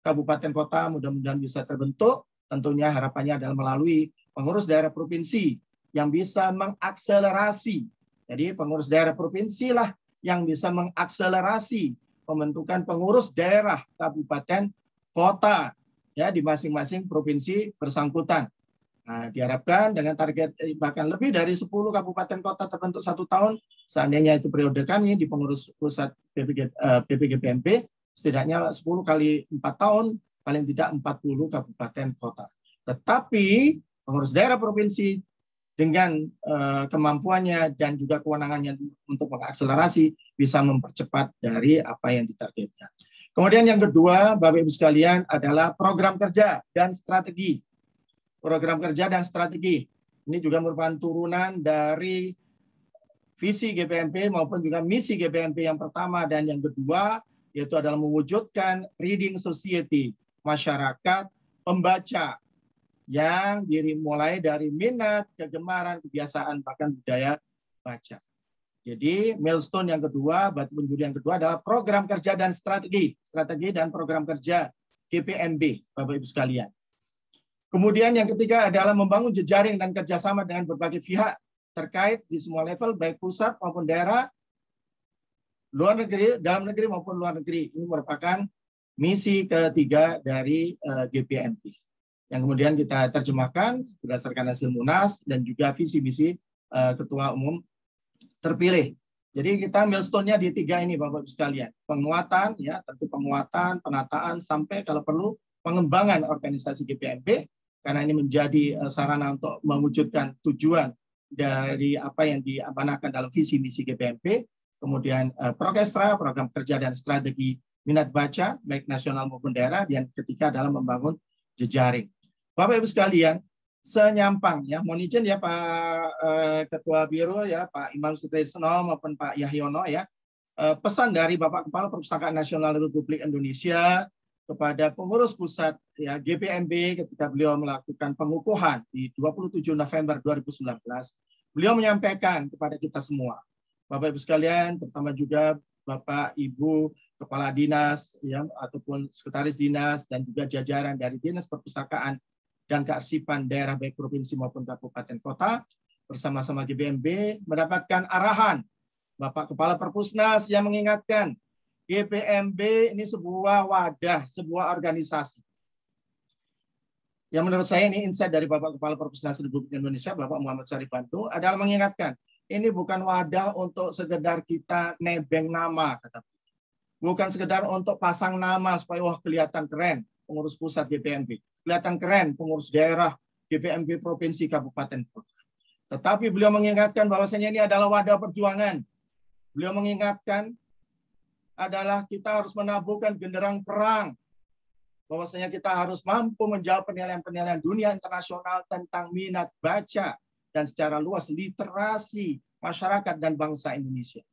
kabupaten kota mudah-mudahan bisa terbentuk. Tentunya harapannya adalah melalui pengurus daerah provinsi yang bisa mengakselerasi. Jadi pengurus daerah provinsi lah yang bisa mengakselerasi pembentukan pengurus daerah kabupaten kota, ya, di masing-masing provinsi bersangkutan. Nah, diharapkan dengan target bahkan lebih dari 10 kabupaten kota terbentuk 1 tahun, seandainya itu periode kami di pengurus pusat PPGPMB, setidaknya 10 kali 4 tahun, paling tidak 40 kabupaten kota. Tetapi pengurus daerah provinsi dengan kemampuannya dan juga kewenangannya untuk mengakselerasi bisa mempercepat dari apa yang ditargetkan. Kemudian yang kedua, Bapak Ibu sekalian, adalah program kerja dan strategi. Program kerja dan strategi ini juga merupakan turunan dari visi GPMP maupun juga misi GPMP yang pertama dan yang kedua, yaitu adalah mewujudkan reading society, masyarakat pembaca yang dimulai dari minat, kegemaran, kebiasaan, bahkan budaya baca. Jadi milestone yang kedua, batu penjuri yang kedua adalah program kerja dan strategi dan program kerja GPMB, Bapak Ibu sekalian. Kemudian yang ketiga adalah membangun jejaring dan kerjasama dengan berbagai pihak terkait di semua level, baik pusat maupun daerah, luar negeri, dalam negeri maupun luar negeri. Ini merupakan misi ketiga dari GPMB. Yang kemudian kita terjemahkan berdasarkan hasil Munas dan juga visi misi Ketua Umum terpilih. Jadi kita milestone-nya di 3 ini, Bapak Ibu sekalian. Penguatan, ya, tentu penguatan, penataan, sampai kalau perlu pengembangan organisasi GPMB, karena ini menjadi sarana untuk mewujudkan tujuan dari apa yang diamanahkan dalam visi misi GPMB. Kemudian prokestra, program kerja dan strategi minat baca, baik nasional maupun daerah. Dan ketiga adalah membangun jejaring. Bapak Ibu sekalian, senyampang, ya, mohon izin ya Pak Ketua Biro, ya, Pak Imam Sutrisno maupun Pak Yahyono, ya, pesan dari Bapak Kepala Perpustakaan Nasional Republik Indonesia kepada pengurus pusat, ya, GPMB ketika beliau melakukan pengukuhan di 27 November 2019, beliau menyampaikan kepada kita semua, Bapak Ibu sekalian, terutama juga Bapak Ibu Kepala Dinas, ya, ataupun Sekretaris Dinas dan juga jajaran dari Dinas Perpustakaan dan Kearsipan daerah baik provinsi maupun kabupaten kota bersama-sama GPMB mendapatkan arahan Bapak Kepala Perpusnas yang mengingatkan GPMB ini sebuah wadah, sebuah organisasi. Yang menurut saya ini insight dari Bapak Kepala Perpusnas Republik Indonesia, Bapak Muhammad Syarif Bantu, adalah mengingatkan ini bukan wadah untuk sekedar kita nebeng nama, kata. Bukan sekedar untuk pasang nama supaya wah kelihatan keren pengurus pusat GPMB. Kelihatan keren pengurus daerah GPMB provinsi kabupaten kota. Tetapi beliau mengingatkan bahwasanya ini adalah wadah perjuangan. Beliau mengingatkan adalah kita harus menabuhkan genderang perang. Bahwasanya kita harus mampu menjawab penilaian-penilaian dunia internasional tentang minat baca dan secara luas literasi masyarakat dan bangsa Indonesia.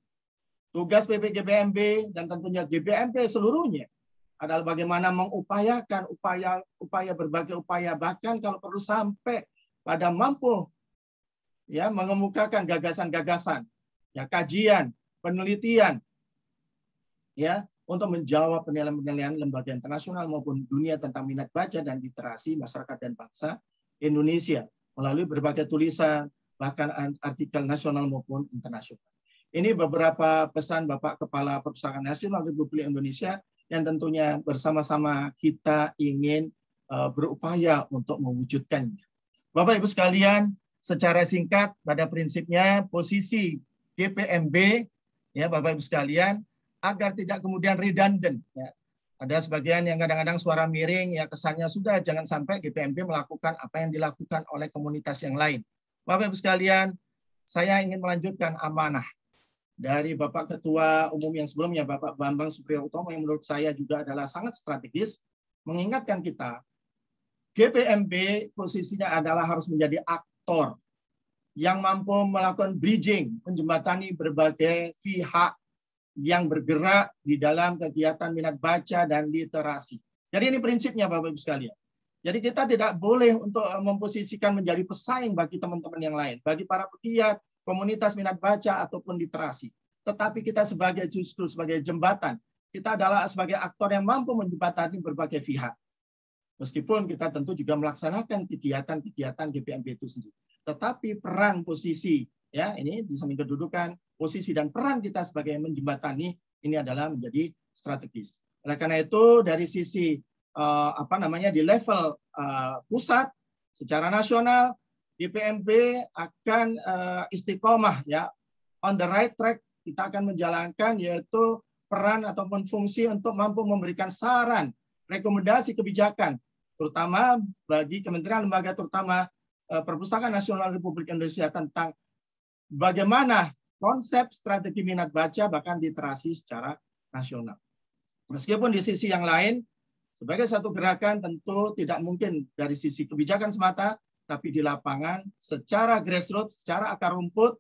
Tugas PPGPMB dan tentunya GPMB seluruhnya adalah bagaimana mengupayakan berbagai upaya, bahkan kalau perlu sampai pada mampu, ya, mengemukakan gagasan-gagasan, ya, kajian, penelitian, ya, untuk menjawab penilaian-penilaian lembaga internasional maupun dunia tentang minat baca dan literasi masyarakat dan bangsa Indonesia melalui berbagai tulisan, bahkan artikel nasional maupun internasional. Ini beberapa pesan Bapak Kepala Perpustakaan Nasional Republik Indonesia yang tentunya bersama-sama kita ingin berupaya untuk mewujudkannya. Bapak Ibu sekalian, secara singkat pada prinsipnya posisi GPMB ya Bapak Ibu sekalian agar tidak kemudian redundant ya. Ada sebagian yang kadang-kadang suara miring ya kesannya sudah jangan sampai GPMB melakukan apa yang dilakukan oleh komunitas yang lain. Bapak Ibu sekalian, saya ingin melanjutkan amanah dari Bapak Ketua Umum yang sebelumnya Bapak Bambang Supriyotomo yang menurut saya juga adalah sangat strategis mengingatkan kita GPMB posisinya adalah harus menjadi aktor yang mampu melakukan bridging, menjembatani berbagai pihak yang bergerak di dalam kegiatan minat baca dan literasi. Jadi ini prinsipnya Bapak Ibu sekalian. Jadi kita tidak boleh untuk memposisikan menjadi pesaing bagi teman-teman yang lain, bagi para pegiat, komunitas minat baca ataupun literasi. Tetapi kita justru sebagai jembatan, kita adalah sebagai aktor yang mampu menjembatani berbagai pihak. Meskipun kita tentu juga melaksanakan kegiatan-kegiatan GPMB itu sendiri. Tetapi peran posisi, ya ini di samping kedudukan, posisi dan peran kita sebagai menjembatani ini adalah menjadi strategis. Oleh karena itu dari sisi di level pusat secara nasional GPMB akan istiqomah ya on the right track. Kita akan menjalankan yaitu peran ataupun fungsi untuk mampu memberikan saran, rekomendasi kebijakan terutama bagi kementerian lembaga terutama Perpustakaan Nasional Republik Indonesia tentang bagaimana konsep strategi minat baca bahkan literasi secara nasional. Meskipun di sisi yang lain sebagai satu gerakan tentu tidak mungkin dari sisi kebijakan semata, tapi di lapangan secara grassroots, secara akar rumput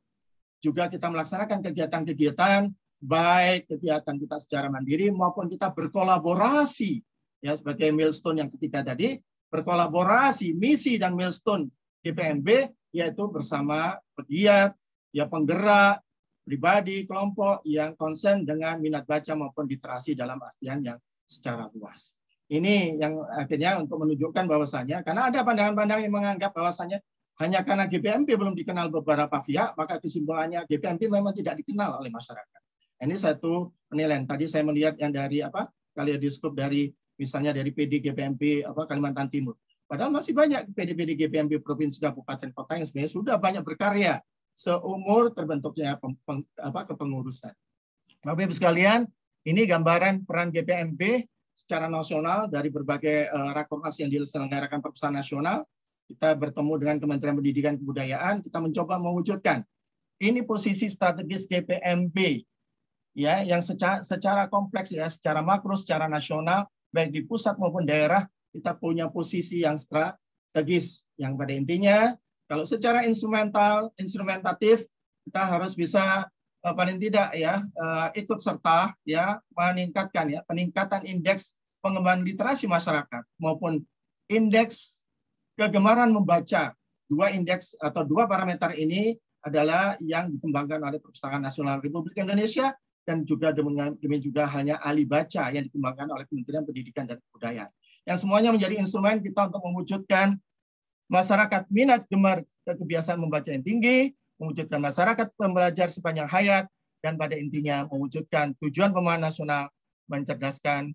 juga kita melaksanakan kegiatan-kegiatan baik kegiatan kita secara mandiri maupun kita berkolaborasi ya sebagai milestone yang ketiga tadi, berkolaborasi misi dan milestone GPMB yaitu bersama pegiat, ya penggerak, pribadi, kelompok yang concern dengan minat baca maupun literasi dalam artian yang secara luas. Ini yang akhirnya untuk menunjukkan bahwasannya karena ada pandangan-pandangan yang menganggap bahwasannya hanya karena GPMB belum dikenal beberapa pihak, maka kesimpulannya GPMB memang tidak dikenal oleh masyarakat. Ini satu penilaian. Tadi saya melihat yang dari kaleidoskop dari misalnya dari PD GPMB Kalimantan Timur. Padahal masih banyak PD-PD GPMB provinsi kabupaten kota yang sebenarnya sudah banyak berkarya seumur terbentuknya kepengurusan. Bapak Ibu sekalian, ini gambaran peran GPMB secara nasional dari berbagai rakornas yang diselenggarakan Perpustakaan Nasional. Kita bertemu dengan Kementerian Pendidikan dan Kebudayaan, kita mencoba mewujudkan ini posisi strategis GPMB ya yang secara kompleks ya, secara makro, secara nasional baik di pusat maupun daerah kita punya posisi yang strategis yang pada intinya kalau secara instrumentatif kita harus bisa paling tidak ya ikut serta ya meningkatkan ya peningkatan indeks pengembangan literasi masyarakat maupun indeks kegemaran membaca. Dua indeks atau dua parameter ini adalah yang dikembangkan oleh Perpustakaan Nasional Republik Indonesia dan juga demikian juga hanya ahli baca yang dikembangkan oleh Kementerian Pendidikan dan Kebudayaan. Yang semuanya menjadi instrumen kita untuk mewujudkan masyarakat minat gemar kebiasaan membaca yang tinggi, mewujudkan masyarakat pembelajar sepanjang hayat, dan pada intinya mewujudkan tujuan pembangunan nasional mencerdaskan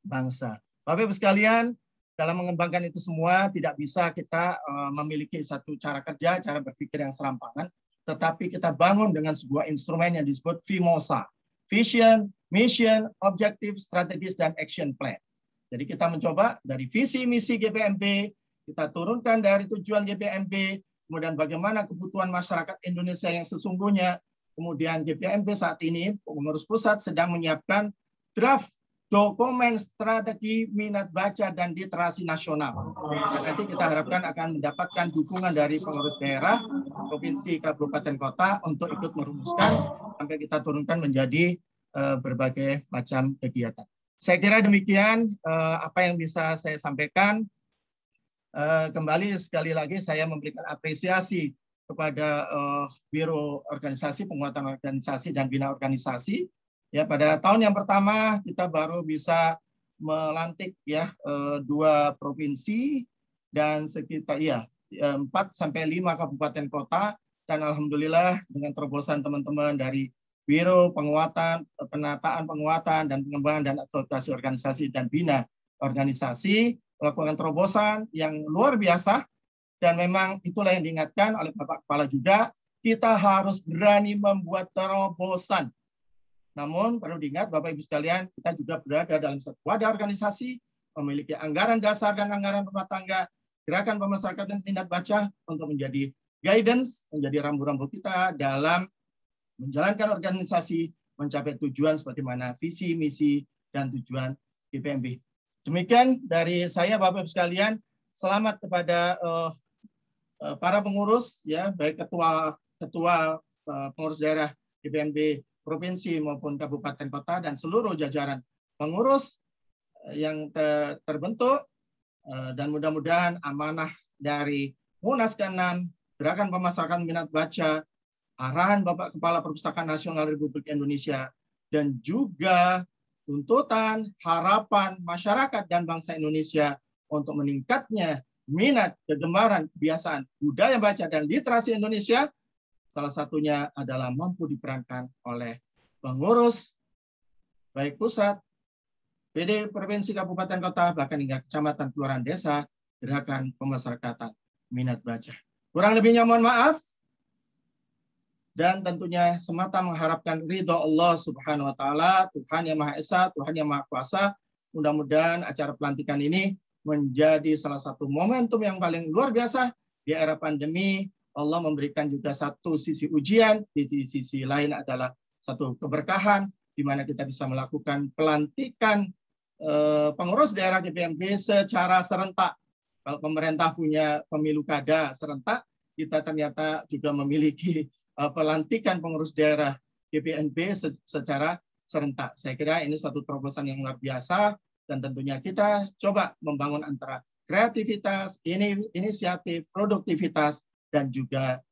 bangsa. Bapak Ibu sekalian, dalam mengembangkan itu semua tidak bisa kita memiliki satu cara kerja, cara berpikir yang serampangan, tetapi kita bangun dengan sebuah instrumen yang disebut VIMOSA. Vision, Mission, Objective, Strategis, dan Action Plan. Jadi kita mencoba dari visi misi GPMB, kita turunkan dari tujuan GPMB, kemudian bagaimana kebutuhan masyarakat Indonesia yang sesungguhnya, kemudian GPMB saat ini, pengurus pusat sedang menyiapkan draft dokumen strategi minat baca dan literasi nasional. Nanti kita harapkan akan mendapatkan dukungan dari pengurus daerah, provinsi, kabupaten, kota untuk ikut merumuskan sampai kita turunkan menjadi berbagai macam kegiatan. Saya kira demikian apa yang bisa saya sampaikan. Kembali sekali lagi saya memberikan apresiasi kepada Biro Organisasi, Penguatan Organisasi, dan Bina Organisasi. Ya, pada tahun yang pertama kita baru bisa melantik ya 2 provinsi dan sekitar 4 sampai 5 kabupaten kota, dan alhamdulillah dengan terobosan teman-teman dari Biro Penguatan, Penataan Penguatan dan Pengembangan dan Advokasi Organisasi dan Bina Organisasi melakukan terobosan yang luar biasa dan memang itulah yang diingatkan oleh Bapak Kepala juga, kita harus berani membuat terobosan. Namun perlu diingat Bapak Ibu sekalian, kita juga berada dalam satu wadah organisasi, memiliki anggaran dasar dan anggaran rumah tangga, gerakan pemasyarakatan minat baca untuk menjadi guidance, menjadi rambu-rambu kita dalam menjalankan organisasi, mencapai tujuan seperti mana visi, misi, dan tujuan GPMB. Demikian dari saya Bapak Ibu sekalian, selamat kepada para pengurus, ya, baik ketua pengurus daerah GPMB provinsi maupun kabupaten kota dan seluruh jajaran pengurus yang terbentuk, dan mudah-mudahan amanah dari Munas ke-6 Gerakan Pemasyarakatan Minat Baca, arahan Bapak Kepala Perpustakaan Nasional Republik Indonesia, dan juga tuntutan harapan masyarakat dan bangsa Indonesia untuk meningkatnya minat, kegemaran, kebiasaan budaya baca dan literasi Indonesia, salah satunya adalah mampu diperankan oleh pengurus, baik pusat, PD, provinsi, kabupaten, kota, bahkan hingga kecamatan, kelurahan, desa, gerakan pemasyarakatan minat baca. Kurang lebihnya mohon maaf, dan tentunya semata mengharapkan ridho Allah Subhanahu wa Ta'ala, Tuhan yang Maha Esa, Tuhan yang Maha Kuasa. Mudah-mudahan acara pelantikan ini menjadi salah satu momentum yang paling luar biasa di era pandemi. Allah memberikan juga satu sisi ujian, di sisi lain adalah satu keberkahan, di mana kita bisa melakukan pelantikan pengurus daerah GPMB secara serentak. Kalau pemerintah punya pemilu kada serentak, kita ternyata juga memiliki pelantikan pengurus daerah GPMB secara serentak. Saya kira ini satu terobosan yang luar biasa, dan tentunya kita coba membangun antara kreativitas, inisiatif, produktivitas, dan juga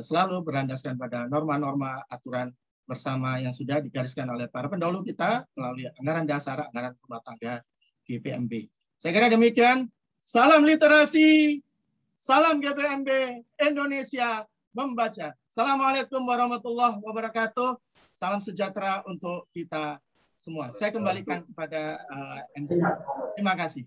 selalu berlandaskan pada norma-norma aturan bersama yang sudah digariskan oleh para pendahulu kita melalui anggaran dasar, anggaran rumah tangga GPMB. Saya kira demikian. Salam literasi, salam GPMB, Indonesia membaca. Assalamualaikum warahmatullahi wabarakatuh. Salam sejahtera untuk kita semua. Saya kembalikan kepada MC. Terima kasih.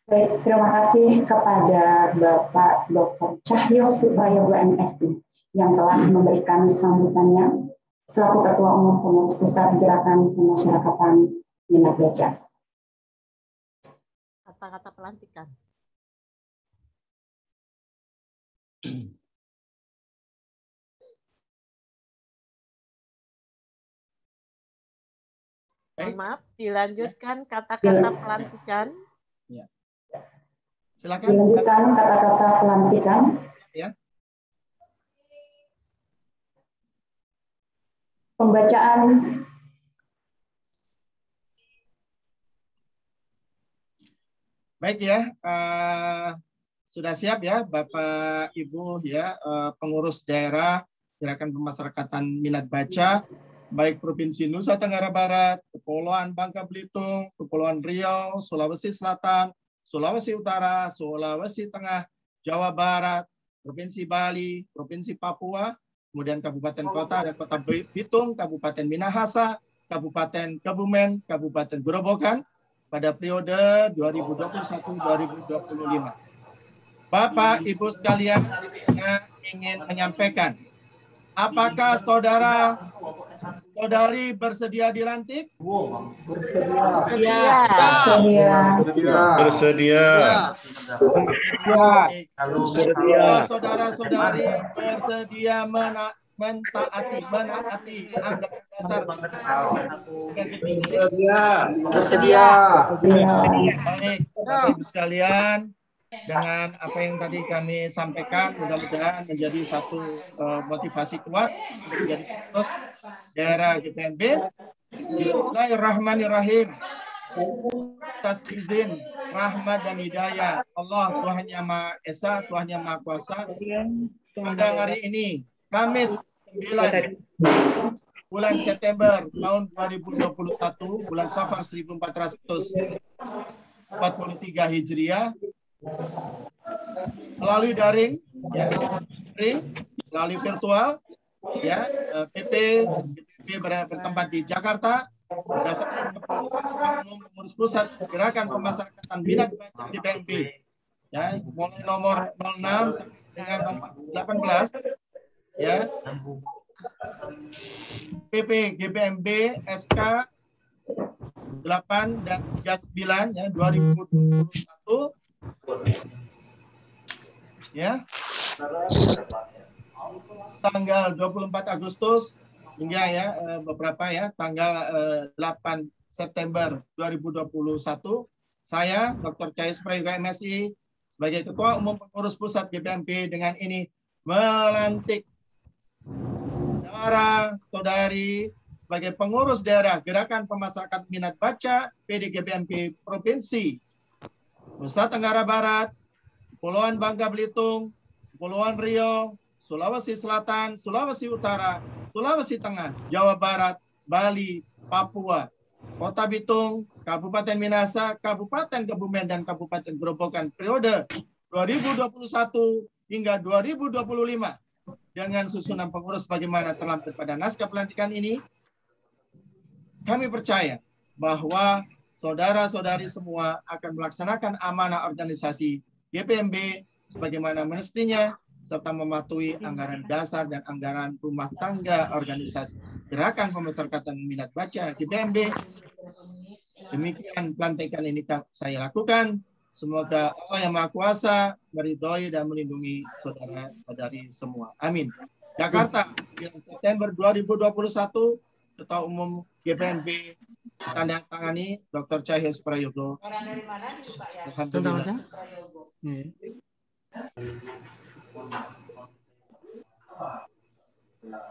Baik, terima kasih kepada Bapak Dr. Cahyo Suprayogo MSI yang telah memberikan sambutannya selaku Ketua Umum Pengurus Pusat Gerakan Pemasyarakatan Minat Baca. Kata-kata pelantikan. Maaf, dilanjutkan kata-kata pelantikan. Ya. Silakan. Dilanjutkan kata-kata pelantikan. Ya. Pembacaan baik ya, sudah siap ya Bapak Ibu ya, pengurus daerah Gerakan Pemasyarakatan Minat Baca, baik Provinsi Nusa Tenggara Barat, Kepulauan Bangka Belitung, Kepulauan Riau, Sulawesi Selatan, Sulawesi Utara, Sulawesi Tengah, Jawa Barat, Provinsi Bali, Provinsi Papua, kemudian Kabupaten Kota dan Kota Bitung, Kabupaten Minahasa, Kabupaten Kebumen, Kabupaten Gerobokan pada periode 2021-2025. Bapak, Ibu sekalian, saya ingin menyampaikan, apakah saudari bersedia dilantik? Bersedia. Saudara-saudari bersedia menaati anggaran dasar. Bersedia. Baik, Bapak Ibu sekalian, dengan apa yang tadi kami sampaikan, mudah-mudahan menjadi satu motivasi kuat untuk menjadi pengurus daerah GPMB. Bismillahirrahmanirrahim. Atas izin, rahmat dan hidayah Allah, Tuhan yang Maha Esa, Tuhan yang Maha Kuasa, pada hari ini, Kamis 9 bulan September tahun 2021, bulan Safar 1443 Hijriah, melalui daring, ya, melalui virtual, ya, PP bertempat di Jakarta, berdasarkan keputusan Ketua Umum Pengurus Pusat Gerakan Pemasyarakatan Minat Baca GPMB, ya, mulai nomor 06 sampai dengan nomor 18, ya, PP GPMB SK 8 dan 39 ya 2021, ya, tanggal 24 Agustus hingga ya beberapa ya tanggal 8 September 2021, saya Dr. Cahya Suprayoga MSI sebagai Ketua Umum Pengurus Pusat GPMB dengan ini melantik saudara-saudari sebagai pengurus daerah Gerakan Pemasyarakatan Minat Baca PD GPMB Provinsi Nusa Tenggara Barat, Kepulauan Bangka Belitung, Kepulauan Riau, Sulawesi Selatan, Sulawesi Utara, Sulawesi Tengah, Jawa Barat, Bali, Papua, Kota Bitung, Kabupaten Minahasa, Kabupaten Kebumen, dan Kabupaten Grobogan periode 2021 hingga 2025 dengan susunan pengurus bagaimana terlampir pada naskah pelantikan ini. Kami percaya bahwa saudara-saudari semua akan melaksanakan amanah organisasi GPMB sebagaimana mestinya, serta mematuhi anggaran dasar dan anggaran rumah tangga organisasi Gerakan Pemasyarakatan Minat Baca GPMB. Demikian pelantikan ini saya lakukan. Semoga Allah Yang Maha Kuasa meridhoi dan melindungi saudara-saudari semua. Amin. Jakarta, September 2021, Ketua Umum GPMB tanda tangani Dr. Cahya Suprayoga. Alhamdulillah.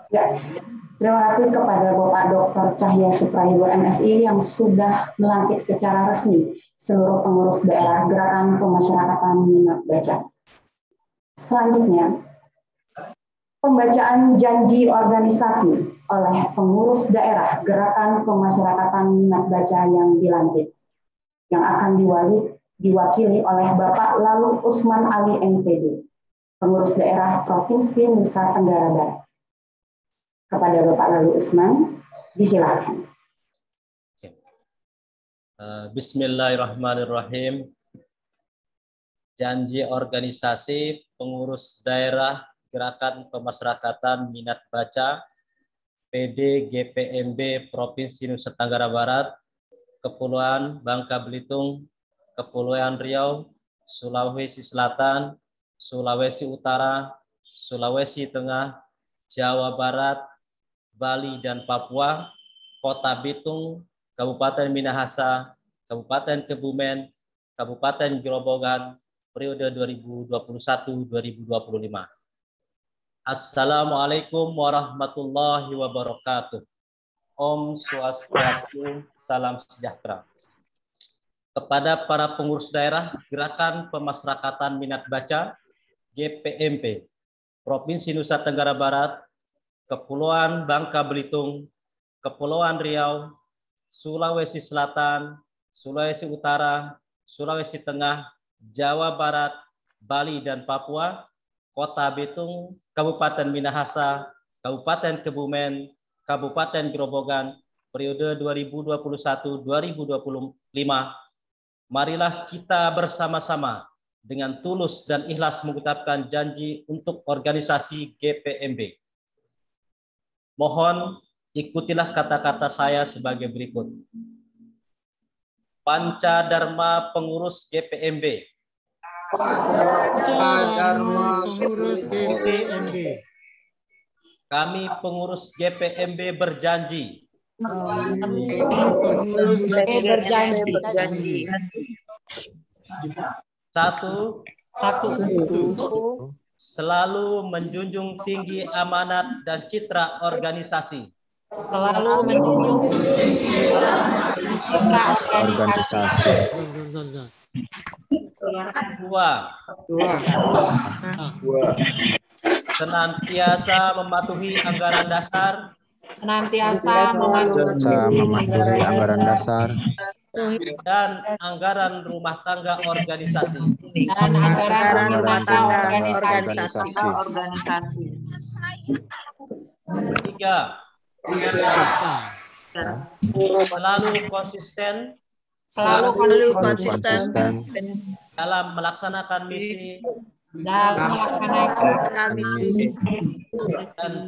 Ya, terima kasih kepada Bapak Dr. Cahya Suprayoga MSI yang sudah melantik secara resmi seluruh pengurus daerah Gerakan Pemasyarakatan Minat Baca. Selanjutnya, pembacaan janji organisasi oleh pengurus daerah Gerakan Pemasyarakatan Minat Baca yang dilantik, yang akan diwakili oleh Bapak Lalu Usman Ali MPD, pengurus daerah Provinsi Nusa Tenggara Barat. Kepada Bapak Lalu Usman, disilakan. Bismillahirrahmanirrahim. Janji organisasi pengurus daerah Gerakan Pemasyarakatan Minat Baca PD GPMB Provinsi Nusa Tenggara Barat, Kepulauan Bangka Belitung, Kepulauan Riau, Sulawesi Selatan, Sulawesi Utara, Sulawesi Tengah, Jawa Barat, Bali dan Papua, Kota Bitung, Kabupaten Minahasa, Kabupaten Kebumen, Kabupaten Grobogan, periode 2021-2025. Assalamualaikum warahmatullahi wabarakatuh. Om Swastiastu, salam sejahtera. Kepada para pengurus daerah Gerakan Pemasyarakatan Minat Baca GPMB Provinsi Nusa Tenggara Barat, Kepulauan Bangka Belitung, Kepulauan Riau, Sulawesi Selatan, Sulawesi Utara, Sulawesi Tengah, Jawa Barat, Bali dan Papua, Kota Bitung, Kabupaten Minahasa, Kabupaten Kebumen, Kabupaten Grobogan, periode 2021-2025. Marilah kita bersama-sama dengan tulus dan ikhlas mengucapkan janji untuk organisasi GPMB. Mohon ikutilah kata-kata saya sebagai berikut. Panca Dharma Pengurus GPMB. Kami pengurus GPMB berjanji. Satu. Selalu menjunjung tinggi amanat dan citra organisasi. Selalu menjunjung citra organisasi. Dua. Senantiasa mematuhi anggaran dasar. Senantiasa mematuhi anggaran dasar dan anggaran rumah tangga organisasi. Dan anggaran rumah tangga organisasi. Tiga. selalu konsisten dalam melaksanakan misi dan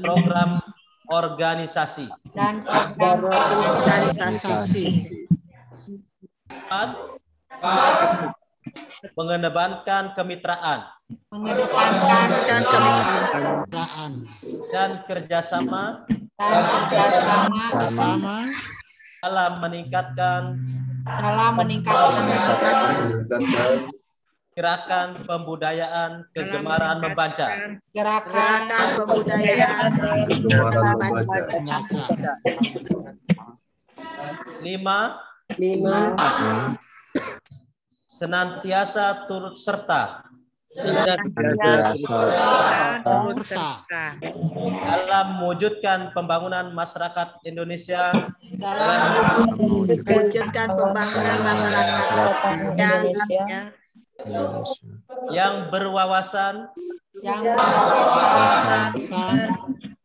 program organisasi. Mengedepankan kemitraan dan kerjasama dalam meningkatkan gerakan pembudayaan kegemaran membaca. Lima, senantiasa turut serta dalam mewujudkan pembangunan masyarakat Indonesia yang berwawasan,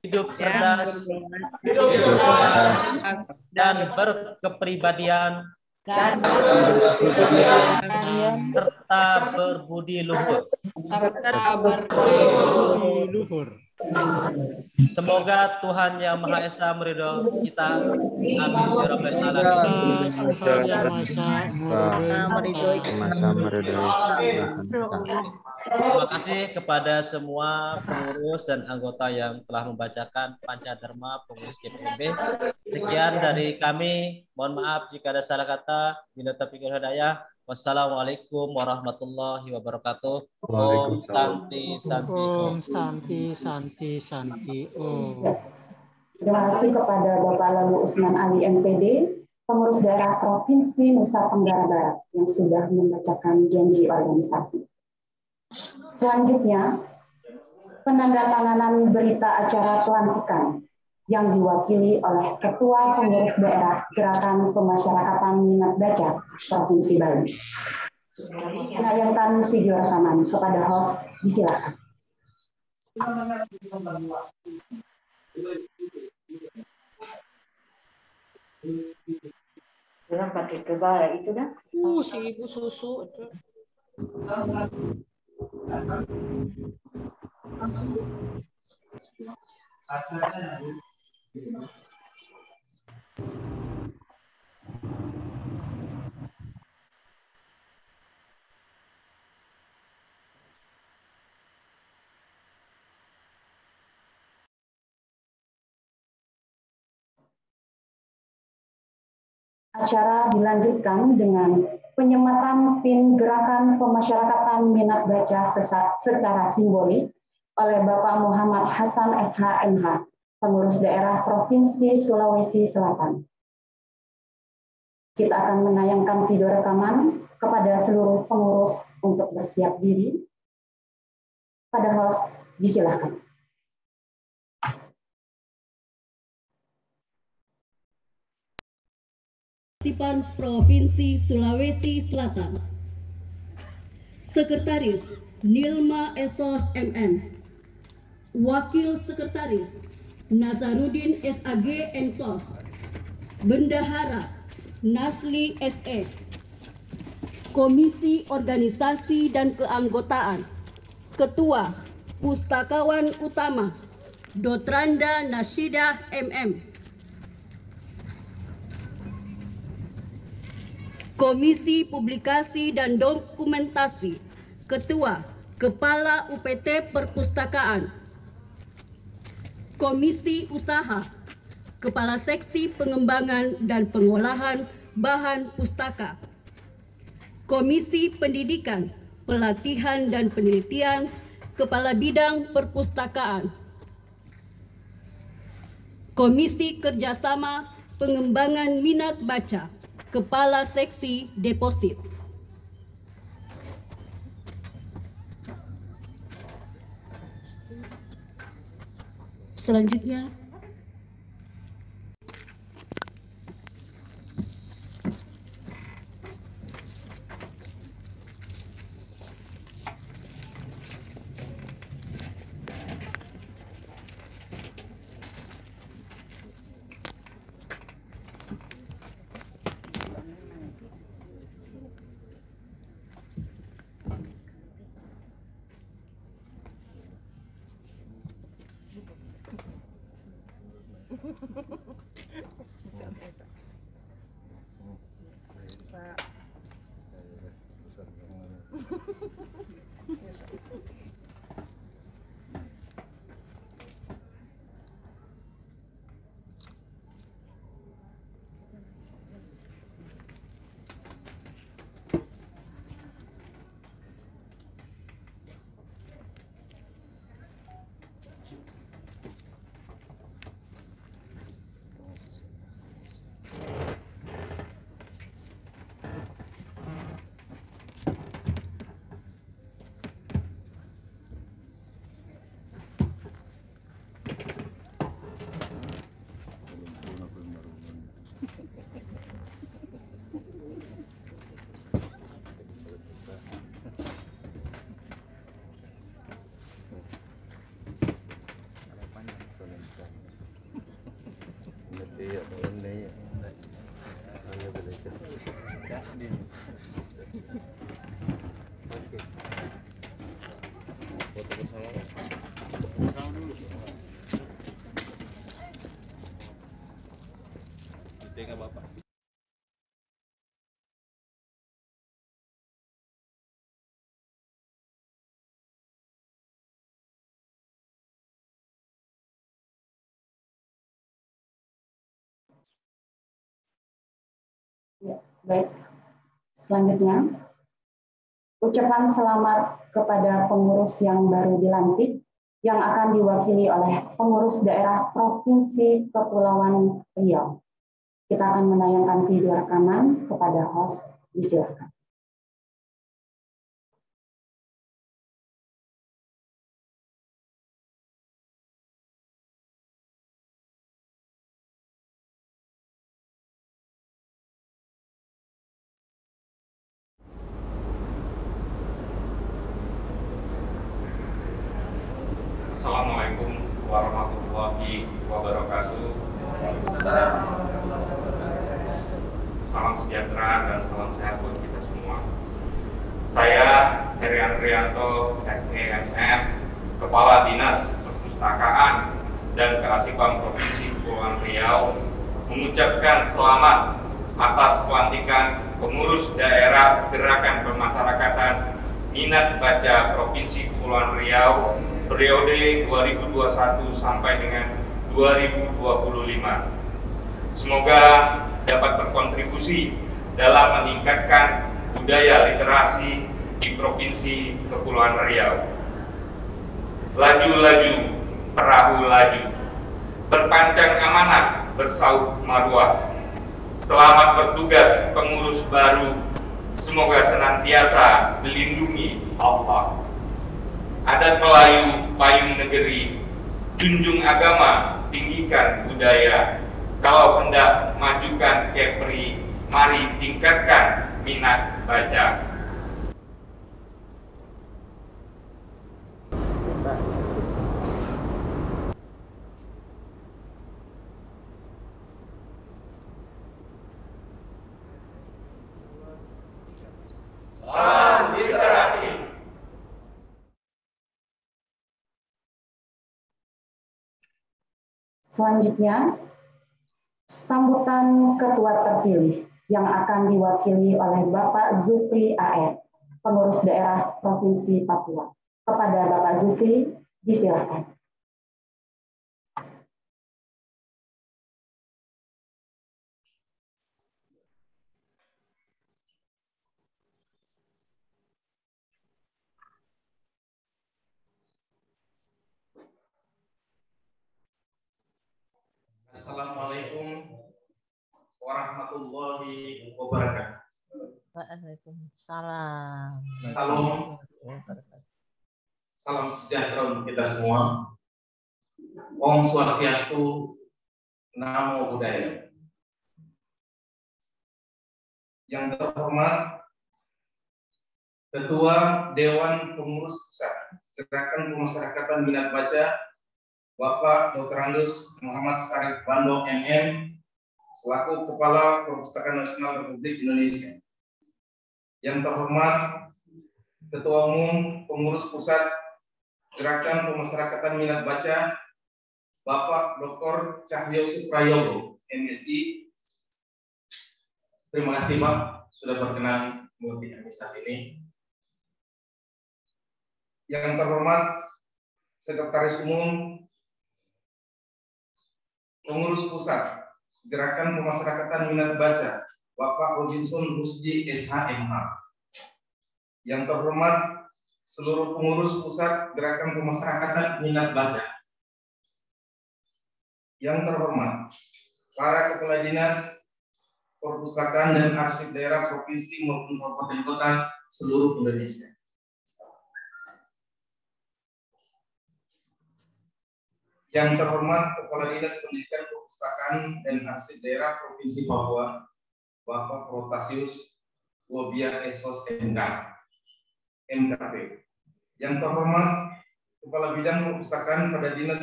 hidup cerdas, dan berkepribadian, serta berbudi luhur. Semoga Tuhan Yang Maha Esa meridhoi kita. Amin ya rabbal alamin. Terima kasih kepada semua pengurus dan anggota yang telah membacakan Pancadharma pengurus GPMB. Sekian dari kami. Mohon maaf jika ada salah kata. Bila taufiq wal hidayah. Wassalamualaikum warahmatullahi wabarakatuh. Om Santi Santi. Om Santi Santi Santi. Om. Terima kasih kepada Bapak Lalu Usman Ali MPD, pengurus daerah Provinsi Nusa Tenggara Barat yang sudah membacakan janji organisasi. Selanjutnya, penandatanganan berita acara pelantikan yang diwakili oleh Ketua Pengurus Daerah Gerakan Pemasyarakatan Minat Baca Provinsi Bali. Menayangkan video rekaman kepada host, disilakan. Jangan pakai kebaya itu dah. Si ibu susu itu. Acara dilanjutkan dengan penyematan PIN Gerakan Pemasyarakatan Minat Baca secara simbolik oleh Bapak Muhammad Hasan SH.MH, pengurus daerah Provinsi Sulawesi Selatan. Kita akan menayangkan video rekaman kepada seluruh pengurus untuk bersiap diri. Pada host, disilahkan. Provinsi Sulawesi Selatan. Sekretaris Nilma Esos MM. Wakil Sekretaris Nazarudin SAG Ensos. Bendahara Nasli SE. Komisi Organisasi dan Keanggotaan. Ketua Pustakawan Utama Dotranda Nasyidah MM. Komisi Publikasi dan Dokumentasi, Ketua, Kepala UPT Perpustakaan. Komisi Usaha, Kepala Seksi Pengembangan dan Pengolahan Bahan Pustaka. Komisi Pendidikan, Pelatihan dan Penelitian, Kepala Bidang Perpustakaan. Komisi Kerjasama Pengembangan Minat Baca, Kepala Seksi Deposit. Selanjutnya, Ya, baik. Selanjutnya, ucapan selamat kepada pengurus yang baru dilantik yang akan diwakili oleh pengurus daerah Provinsi Kepulauan Riau. Kita akan menayangkan video rekaman kepada host. Disilakan. Assalamualaikum warahmatullahi wabarakatuh. Salam sejahtera dan salam sehat buat kita semua. Saya Heri Andrianto, SEMR, Kepala Dinas Perpustakaan dan Kearsipan Provinsi Kepulauan Riau, mengucapkan selamat atas pelantikan pengurus daerah Gerakan Pemasyarakatan Minat Baca Provinsi Kepulauan Riau periode 2021 sampai dengan 2025. Semoga dapat berkontribusi dalam meningkatkan budaya literasi di Provinsi Kepulauan Riau. Laju-laju, perahu laju, berpancang amanah, bersaut maruah. Selamat bertugas pengurus baru, semoga senantiasa dilindungi Allah. Adat Melayu, payung negeri, junjung agama, tinggikan budaya. Kalau hendak majukan Kepri, mari tingkatkan minat baca. Salam literasi. Selanjutnya, sambutan ketua terpilih yang akan diwakili oleh Bapak Zulkifli AR, pengurus daerah Provinsi Papua. Kepada Bapak Zulkifli, disilakan. Assalamualaikum warahmatullahi wabarakatuh. Waalaikumsalam. Salam sejahtera untuk kita semua. Om Swastiastu, Namo Buddhaya. Yang terhormat Ketua Dewan Pengurus Pusat Gerakan Pemasyarakatan Minat Baca, Bapak Dr. Andus Muhammad Sarif Bando MM, selaku Kepala Perpustakaan Nasional Republik Indonesia. Yang terhormat Ketua Umum Pengurus Pusat Gerakan Pemasyarakatan Minat Baca, Bapak Dr. Cahyo Suprayogo, MSI. Terima kasih Pak sudah berkenan mengikuti kami saat ini. Yang terhormat Sekretaris Umum Pengurus Pusat Gerakan Pemasyarakatan Minat Baca, Bapak Robinson Rusdi SHMH. Yang terhormat seluruh pengurus Pusat Gerakan Pemasyarakatan Minat Baca. Yang terhormat para kepala dinas perpustakaan dan arsip daerah provinsi maupun kabupaten kota seluruh Indonesia. Yang terhormat Kepala Dinas Pendidikan Perpustakaan dan Arsip Daerah Provinsi Papua, Bapak Protasius Wobia Esos MKP. Yang terhormat Kepala Bidang Perpustakaan pada Dinas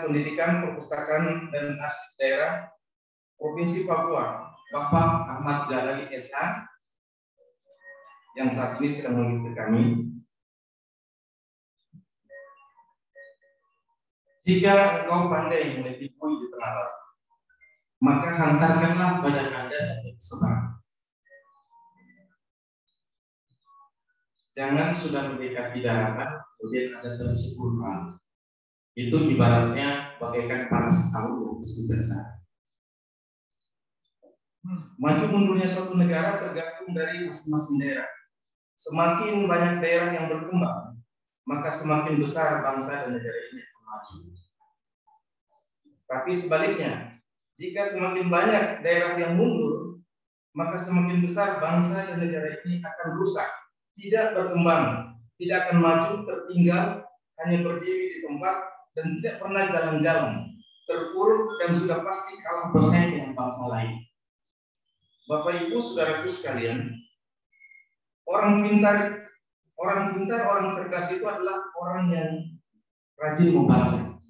Pendidikan Perpustakaan dan Arsip Daerah Provinsi Papua, Bapak Ahmad Jalali SH, yang saat ini sedang mengikuti kami. Jika engkau pandai menipu di tengah laut, maka hantarkanlah badan Anda sampai ke seberang. Jangan sudah mendekati daratan, kemudian Anda tersebut. Itu ibaratnya bagaikan panas tahu yang sudah besar. Maju mundurnya suatu negara tergantung dari masing-masing daerah. Semakin banyak daerah yang berkembang, maka semakin besar bangsa dan negara ini akan maju. Tapi sebaliknya, jika semakin banyak daerah yang mundur, maka semakin besar bangsa dan negara ini akan rusak, tidak berkembang, tidak akan maju, tertinggal, hanya berdiri di tempat dan tidak pernah jalan-jalan, terpuruk dan sudah pasti kalah bersaing dengan bangsa lain. Bapak Ibu saudaraku sekalian, orang pintar, orang cerdas itu adalah orang yang rajin membaca.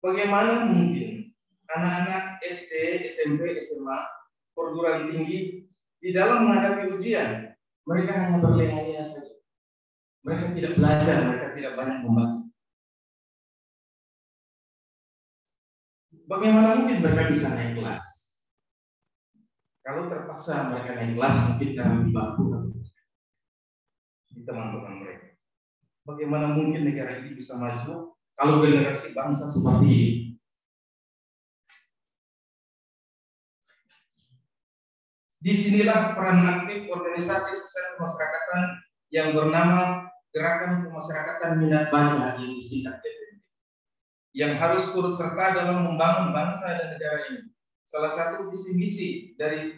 Bagaimana mungkin anak-anak SD, SMP, SMA, perguruan tinggi di dalam menghadapi ujian, mereka hanya berleha-leha saja. Mereka tidak belajar, mereka tidak banyak membaca. Bagaimana mungkin mereka bisa naik kelas? Kalau terpaksa mereka naik kelas, mungkin karena dibantu di teman-teman mereka. Bagaimana mungkin negara ini bisa maju kalau generasi bangsa seperti ini? Disinilah peran aktif organisasi sosial kemasyarakatan yang bernama Gerakan Pemasyarakatan Minat Baca yang disingkat GPMB, yang harus turut serta dalam membangun bangsa dan negara ini. Salah satu visi misi dari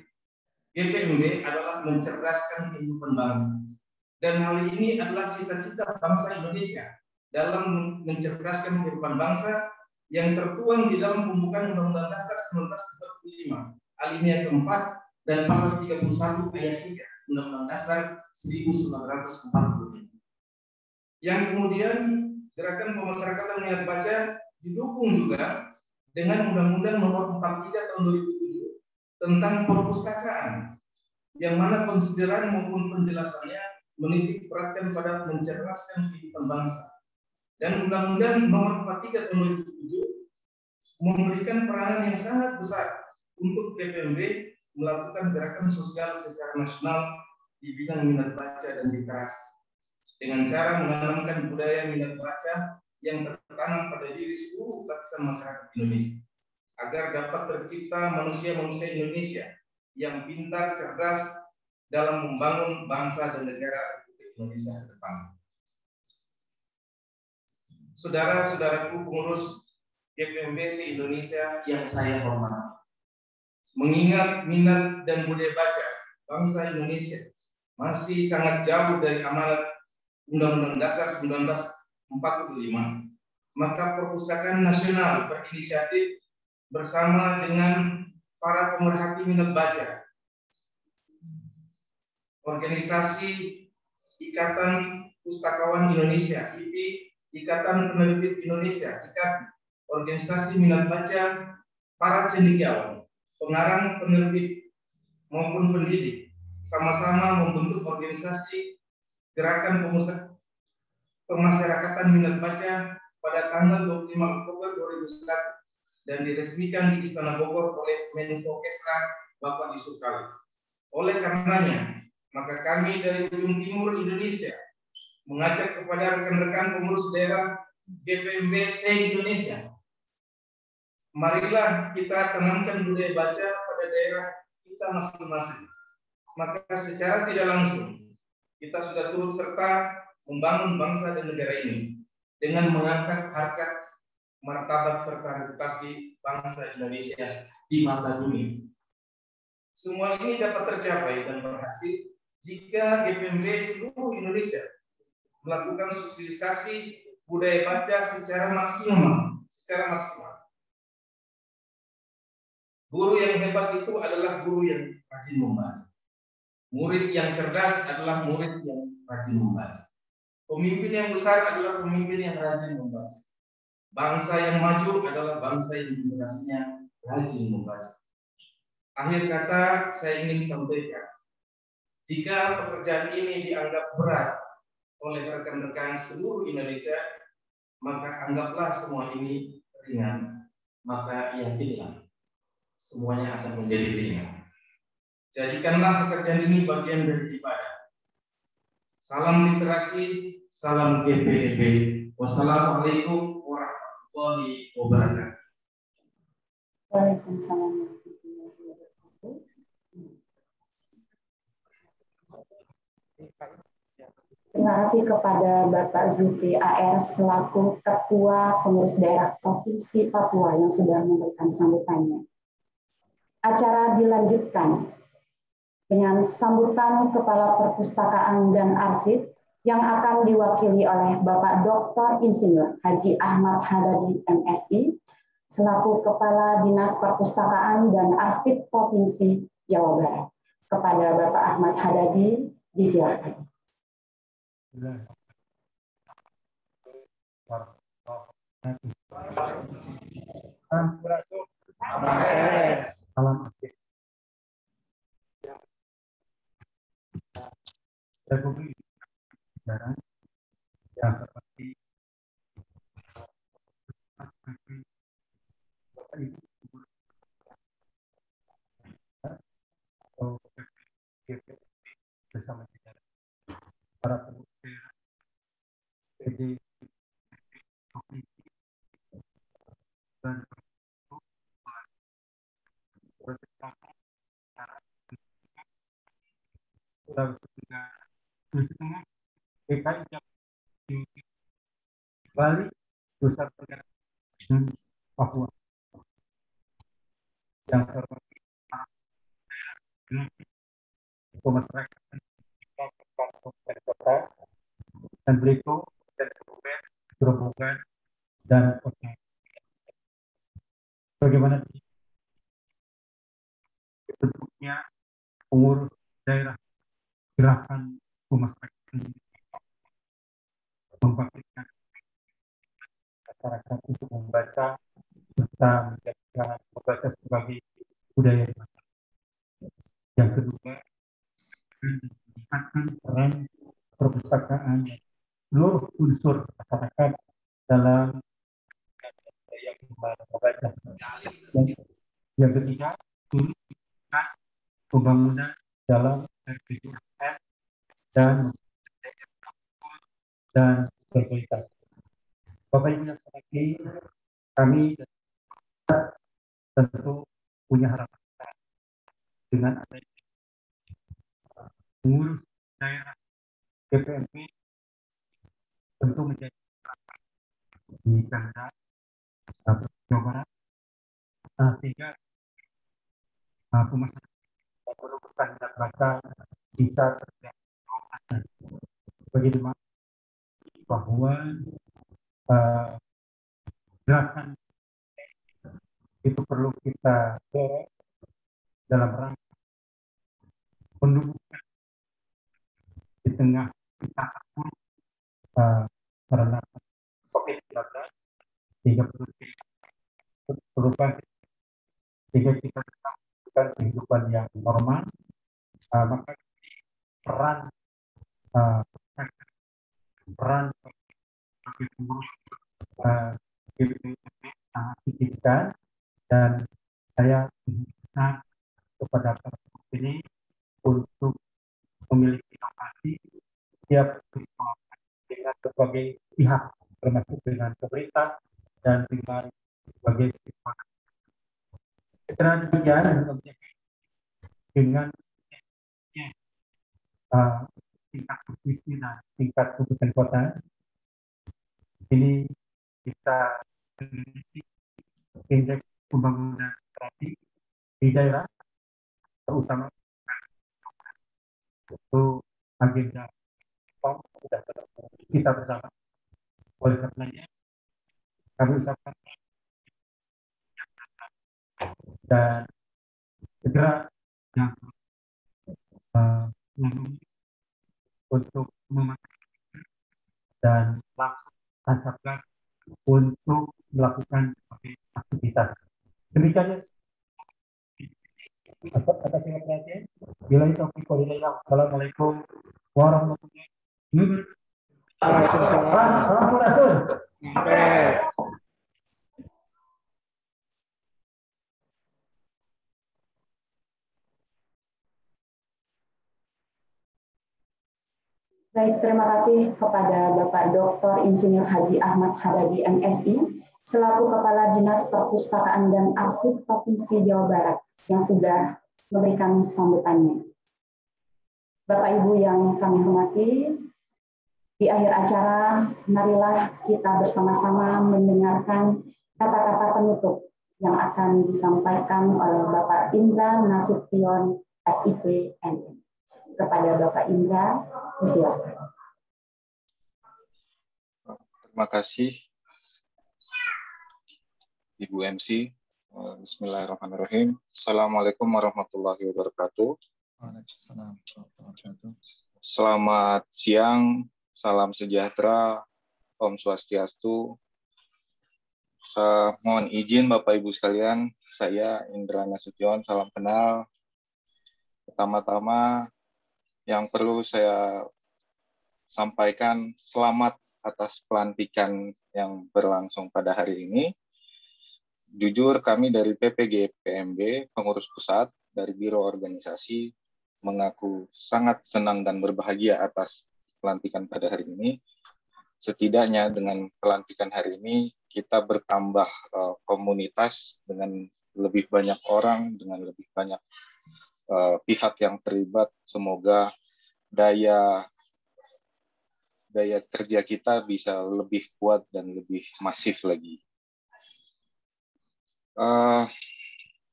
GPMB adalah mencerdaskan kehidupan bangsa. Dan hal ini adalah cita-cita bangsa Indonesia dalam mencerdaskan kehidupan bangsa yang tertuang di dalam pembukaan Undang-Undang Dasar 1945, alinea keempat dan pasal 31 ayat 3 Undang-Undang Dasar 1945. Yang kemudian Gerakan Pemasyarakatan Minat Baca didukung juga dengan Undang-Undang Nomor 43 Tahun 2007 tentang perpustakaan, yang mana konsideran maupun penjelasannya menitik beratkan pada mencerdaskan kehidupan bangsa. Dan Undang-Undang Nomor 43 Tahun 2007 memberikan peranan yang sangat besar untuk GPMB melakukan gerakan sosial secara nasional di bidang minat baca dan literasi, dengan cara menanamkan budaya minat baca yang tertanam pada diri seluruh lapisan masyarakat Indonesia, agar dapat tercipta manusia-manusia Indonesia yang pintar, cerdas dalam membangun bangsa dan negara Republik Indonesia ke depan. Saudara-saudaraku pengurus GPMB se-Indonesia yang saya hormati, mengingat minat dan budaya baca bangsa Indonesia masih sangat jauh dari amanat Undang-Undang Dasar 1945, maka Perpustakaan Nasional berinisiatif bersama dengan para pemerhati minat baca, organisasi Ikatan Pustakawan Indonesia, IPI, Ikatan Penerbit Indonesia, IKAPI, organisasi minat baca, para cendekiawan, pengarang, penerbit maupun pendidik, sama-sama membentuk organisasi Gerakan Pemasyarakatan Minat Baca pada tanggal 25 Oktober 2001 dan diresmikan di Istana Bogor oleh Menko Kesra Bapak Yusuf Kala. Oleh karenanya, maka kami dari ujung timur Indonesia mengajak kepada rekan-rekan pengurus daerah GPMB se-Indonesia, marilah kita tanamkan budaya baca pada daerah kita masing-masing. Maka secara tidak langsung kita sudah turut serta membangun bangsa dan negara ini dengan mengangkat harkat, martabat serta reputasi bangsa Indonesia di mata dunia. Semua ini dapat tercapai dan berhasil jika GPMB seluruh Indonesia melakukan sosialisasi budaya baca secara maksimal. Guru yang hebat itu adalah guru yang rajin membaca. Murid yang cerdas adalah murid yang rajin membaca. Pemimpin yang besar adalah pemimpin yang rajin membaca. Bangsa yang maju adalah bangsa yang generasinya rajin membaca. Akhir kata saya ingin sampaikan, jika pekerjaan ini dianggap berat oleh rekan-rekan seluruh Indonesia, maka anggaplah semua ini ringan, maka yakinlah semuanya akan menjadi ringan. Jadikanlah pekerjaan ini bagian dari ibadah. Salam literasi, salam GPMB. Wassalamualaikum warahmatullahi wabarakatuh. Waalaikumsalam. Terima kasih kepada Bapak Zulfi AR selaku Ketua Pengurus Daerah Provinsi Papua yang sudah memberikan sambutannya. Acara dilanjutkan dengan sambutan Kepala Perpustakaan dan Arsip yang akan diwakili oleh Bapak Dr. Insinyur Haji Ahmad Hadadi MSI selaku Kepala Dinas Perpustakaan dan Arsip Provinsi Jawa Barat. Kepada Bapak Ahmad Hadadi, disilakan. Republik Negara yang seperti bersama para pengurus PD dan DKI Bali, Nusa Tenggara, Papua. Yang terpenting pemasarakatan kabupaten kota dan berikut dan Grobogan dan kota. Bagaimana bentuknya pengurus daerah gerakan pemasarakatan membangkitkan masyarakat untuk membaca serta menjadikan membaca sebagai budaya. Yang kedua, meningkatkan peran perpustakaan seluruh unsur masyarakat dalam yang membaca. Yang ketiga, meningkatkan pembangunan dalam RPJMD dan berkualitas. Bapak Ibu yang sekalian, kami tentu punya harapan dengan adanya pengurus daerah GPMB tentu menjadi di Pemda Jawa Barat sehingga pemasarakatan merupakan minat baca bisa terjadi. Bagaimana bahwa gerakan itu perlu kita dorong dalam rangka menumbuhkan di tengah kita karena COVID-19 sehingga perubahan sehingga kita tetap melakukan kehidupan yang normal, maka peran sebagai pengurus termasuk dengan pemerintah dan dengan sebagai secara demikian dengan tingkat kemiskinan, tingkat kabupaten kota ini bisa memiliki indeks pembangunan tadi di daerah, terutama itu agenda sudah kita bersama. Oleh karenanya kami ucapkan dan segera yang untuk memakai dan langsung tancap gas untuk melakukan aktivitas. Demikian atas perhatian. Bila itu Assalamualaikum warahmatullahi wabarakatuh. Waalaikumsalam. Baik, terima kasih kepada Bapak Dr. Insinyur Haji Ahmad Hadadi, MSI, selaku Kepala Dinas Perpustakaan dan Arsip Provinsi Jawa Barat yang sudah memberikan sambutannya. Bapak Ibu yang kami hormati, di akhir acara, marilah kita bersama-sama mendengarkan kata-kata penutup yang akan disampaikan oleh Bapak Indra Nasution, SIP, NM. Kepada Bapak Indra, silakan. Terima kasih, Ibu MC. Bismillahirrahmanirrahim. Assalamualaikum warahmatullahi wabarakatuh. Selamat siang, salam sejahtera, Om Swastiastu. Mohon izin Bapak Ibu sekalian, saya Indra Nasution, salam kenal. Pertama-tama yang perlu saya sampaikan selamat atas pelantikan yang berlangsung pada hari ini. Jujur kami dari PPG PMB, pengurus pusat dari Biro Organisasi, mengaku sangat senang dan berbahagia atas pelantikan pada hari ini. Setidaknya dengan pelantikan hari ini, kita bertambah komunitas dengan lebih banyak orang, dengan lebih banyak pihak yang terlibat. Semoga daya kerja kita bisa lebih kuat dan lebih masif lagi.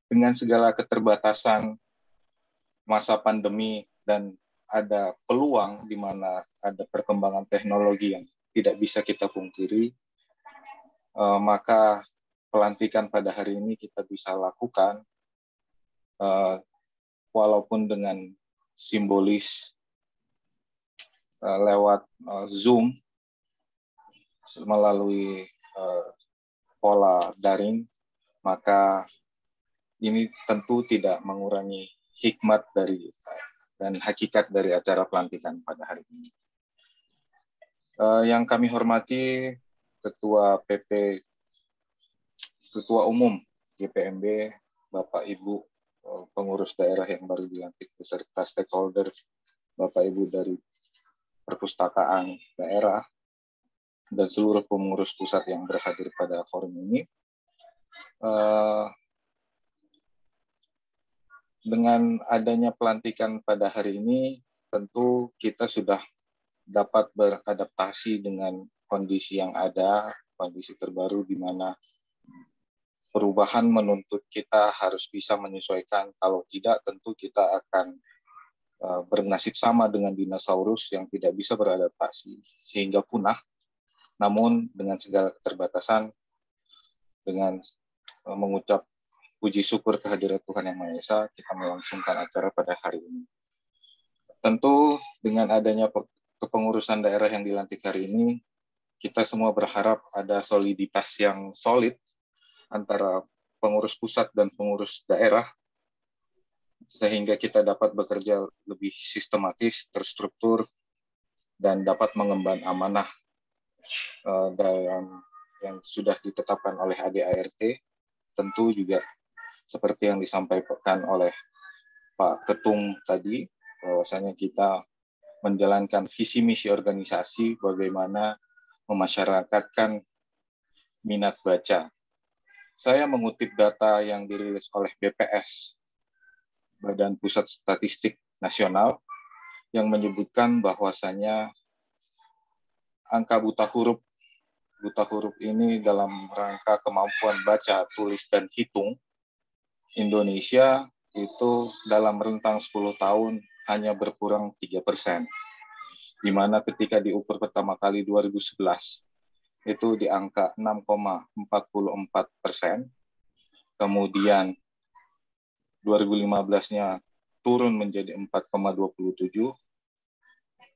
Dengan segala keterbatasan masa pandemi dan ada peluang di mana ada perkembangan teknologi yang tidak bisa kita pungkiri, maka pelantikan pada hari ini kita bisa lakukan walaupun dengan simbolis lewat Zoom melalui pola daring, maka ini tentu tidak mengurangi hikmat dari dan hakikat dari acara pelantikan pada hari ini. Yang kami hormati Ketua Umum GPMB, Bapak Ibu pengurus daerah yang baru dilantik beserta stakeholder, Bapak Ibu dari perpustakaan daerah, dan seluruh pengurus pusat yang berhadir pada forum ini. Dengan adanya pelantikan pada hari ini, tentu kita sudah dapat beradaptasi dengan kondisi yang ada, kondisi terbaru di mana perubahan menuntut kita harus bisa menyesuaikan. Kalau tidak, tentu kita akan bernasib sama dengan dinosaurus yang tidak bisa beradaptasi sehingga punah. Namun dengan segala keterbatasan, dengan mengucap puji syukur kehadirat Tuhan Yang Maha Esa, kita melangsungkan acara pada hari ini. Tentu dengan adanya kepengurusan daerah yang dilantik hari ini, kita semua berharap ada soliditas yang solid antara pengurus pusat dan pengurus daerah, sehingga kita dapat bekerja lebih sistematis, terstruktur, dan dapat mengemban amanah yang sudah ditetapkan oleh ADART. Tentu juga seperti yang disampaikan oleh Pak Ketum tadi, bahwasanya kita menjalankan visi misi organisasi bagaimana memasyarakatkan minat baca. Saya mengutip data yang dirilis oleh BPS, Badan Pusat Statistik Nasional, yang menyebutkan bahwasanya angka buta huruf ini dalam rangka kemampuan baca, tulis, dan hitung, Indonesia itu dalam rentang 10 tahun hanya berkurang 3%. Di mana ketika diukur pertama kali 2011, itu di angka 6,44%. Kemudian 2015-nya turun menjadi 4,27%.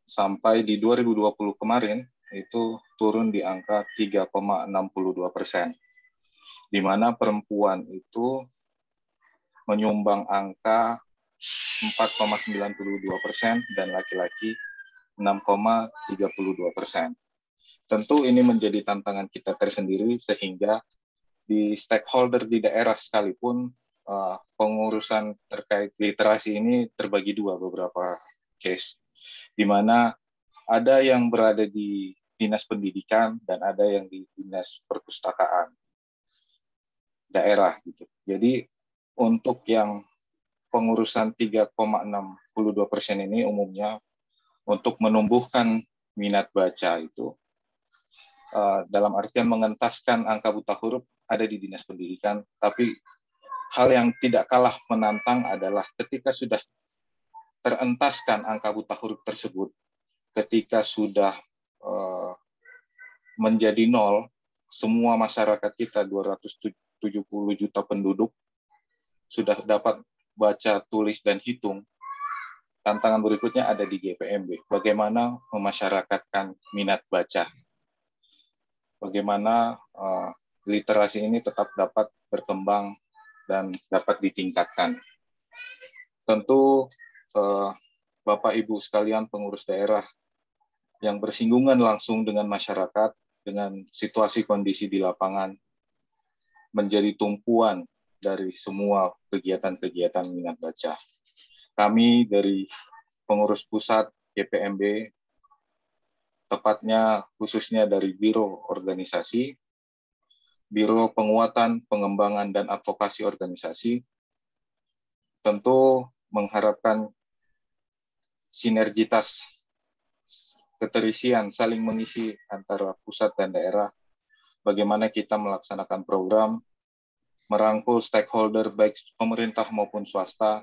Sampai di 2020 kemarin, itu turun di angka 3,62%. Di mana perempuan itu menyumbang angka 4,92% dan laki-laki 6,32%. Tentu ini menjadi tantangan kita tersendiri sehingga di stakeholder di daerah sekalipun pengurusan terkait literasi ini terbagi dua beberapa case, di mana ada yang berada di dinas pendidikan dan ada yang di dinas perpustakaan daerah gitu. Jadi untuk yang pengurusan 3,62% ini umumnya untuk menumbuhkan minat baca itu dalam artian mengentaskan angka buta huruf ada di dinas pendidikan, tapi hal yang tidak kalah menantang adalah ketika sudah terentaskan angka buta huruf tersebut, ketika sudah menjadi nol, semua masyarakat kita 270 juta penduduk sudah dapat baca, tulis, dan hitung. Tantangan berikutnya ada di GPMB. Bagaimana memasyarakatkan minat baca? Bagaimana literasi ini tetap dapat berkembang dan dapat ditingkatkan? Tentu Bapak Ibu sekalian pengurus daerah yang bersinggungan langsung dengan masyarakat, dengan situasi kondisi di lapangan, menjadi tumpuan dari semua kegiatan-kegiatan minat baca. Kami dari pengurus pusat GPMB, tepatnya khususnya dari Biro Organisasi, Biro Penguatan, Pengembangan, dan Advokasi Organisasi, tentu mengharapkan sinergitas, keterisian, saling mengisi antara pusat dan daerah, bagaimana kita melaksanakan program, merangkul stakeholder baik pemerintah maupun swasta,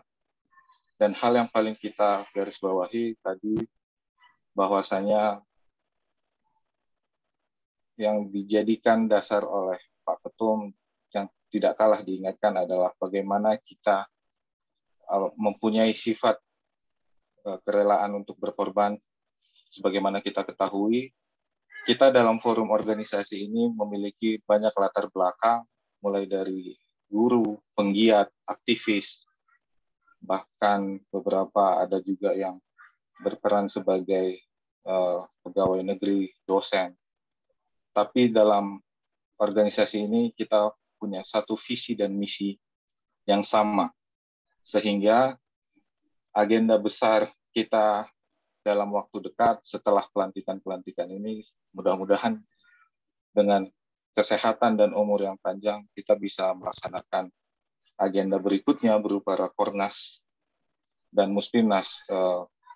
dan hal yang paling kita garis bawahi tadi, bahwasanya yang dijadikan dasar oleh Pak Ketum yang tidak kalah diingatkan adalah bagaimana kita mempunyai sifat kerelaan untuk berkorban. Sebagaimana kita ketahui, kita dalam forum organisasi ini memiliki banyak latar belakang, mulai dari guru, penggiat, aktivis, bahkan beberapa ada juga yang berperan sebagai pegawai negeri, dosen. Tapi dalam organisasi ini kita punya satu visi dan misi yang sama, sehingga agenda besar kita dalam waktu dekat setelah pelantikan-pelantikan ini, mudah-mudahan dengan kesehatan dan umur yang panjang kita bisa melaksanakan agenda berikutnya berupa Rakornas dan Muspimnas,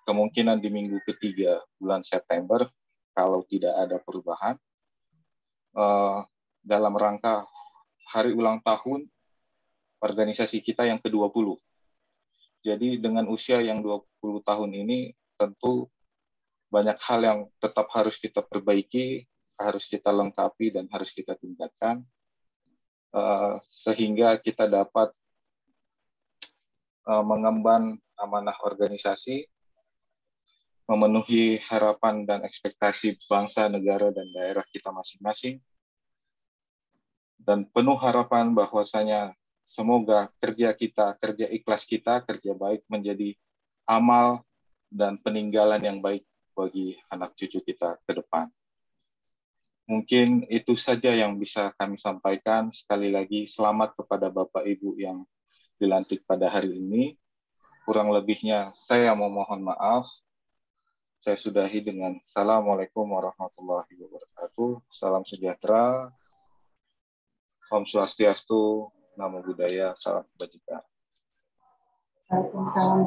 kemungkinan di minggu ketiga bulan September kalau tidak ada perubahan, dalam rangka hari ulang tahun organisasi kita yang ke-20. Jadi dengan usia yang 20 tahun ini tentu banyak hal yang tetap harus kita perbaiki, harus kita lengkapi, dan harus kita tingkatkan, sehingga kita dapat mengemban amanah organisasi, memenuhi harapan dan ekspektasi bangsa, negara, dan daerah kita masing-masing, dan penuh harapan bahwasanya semoga kerja kita, kerja ikhlas kita, kerja baik menjadi amal dan peninggalan yang baik bagi anak cucu kita ke depan. Mungkin itu saja yang bisa kami sampaikan. Sekali lagi selamat kepada Bapak Ibu yang dilantik pada hari ini. Kurang lebihnya saya memohon maaf. saya sudahi dengan Assalamualaikum warahmatullahi wabarakatuh. Salam sejahtera. Om Swastiastu, Namo Buddhaya, salam kebajikan. Waalaikumsalam.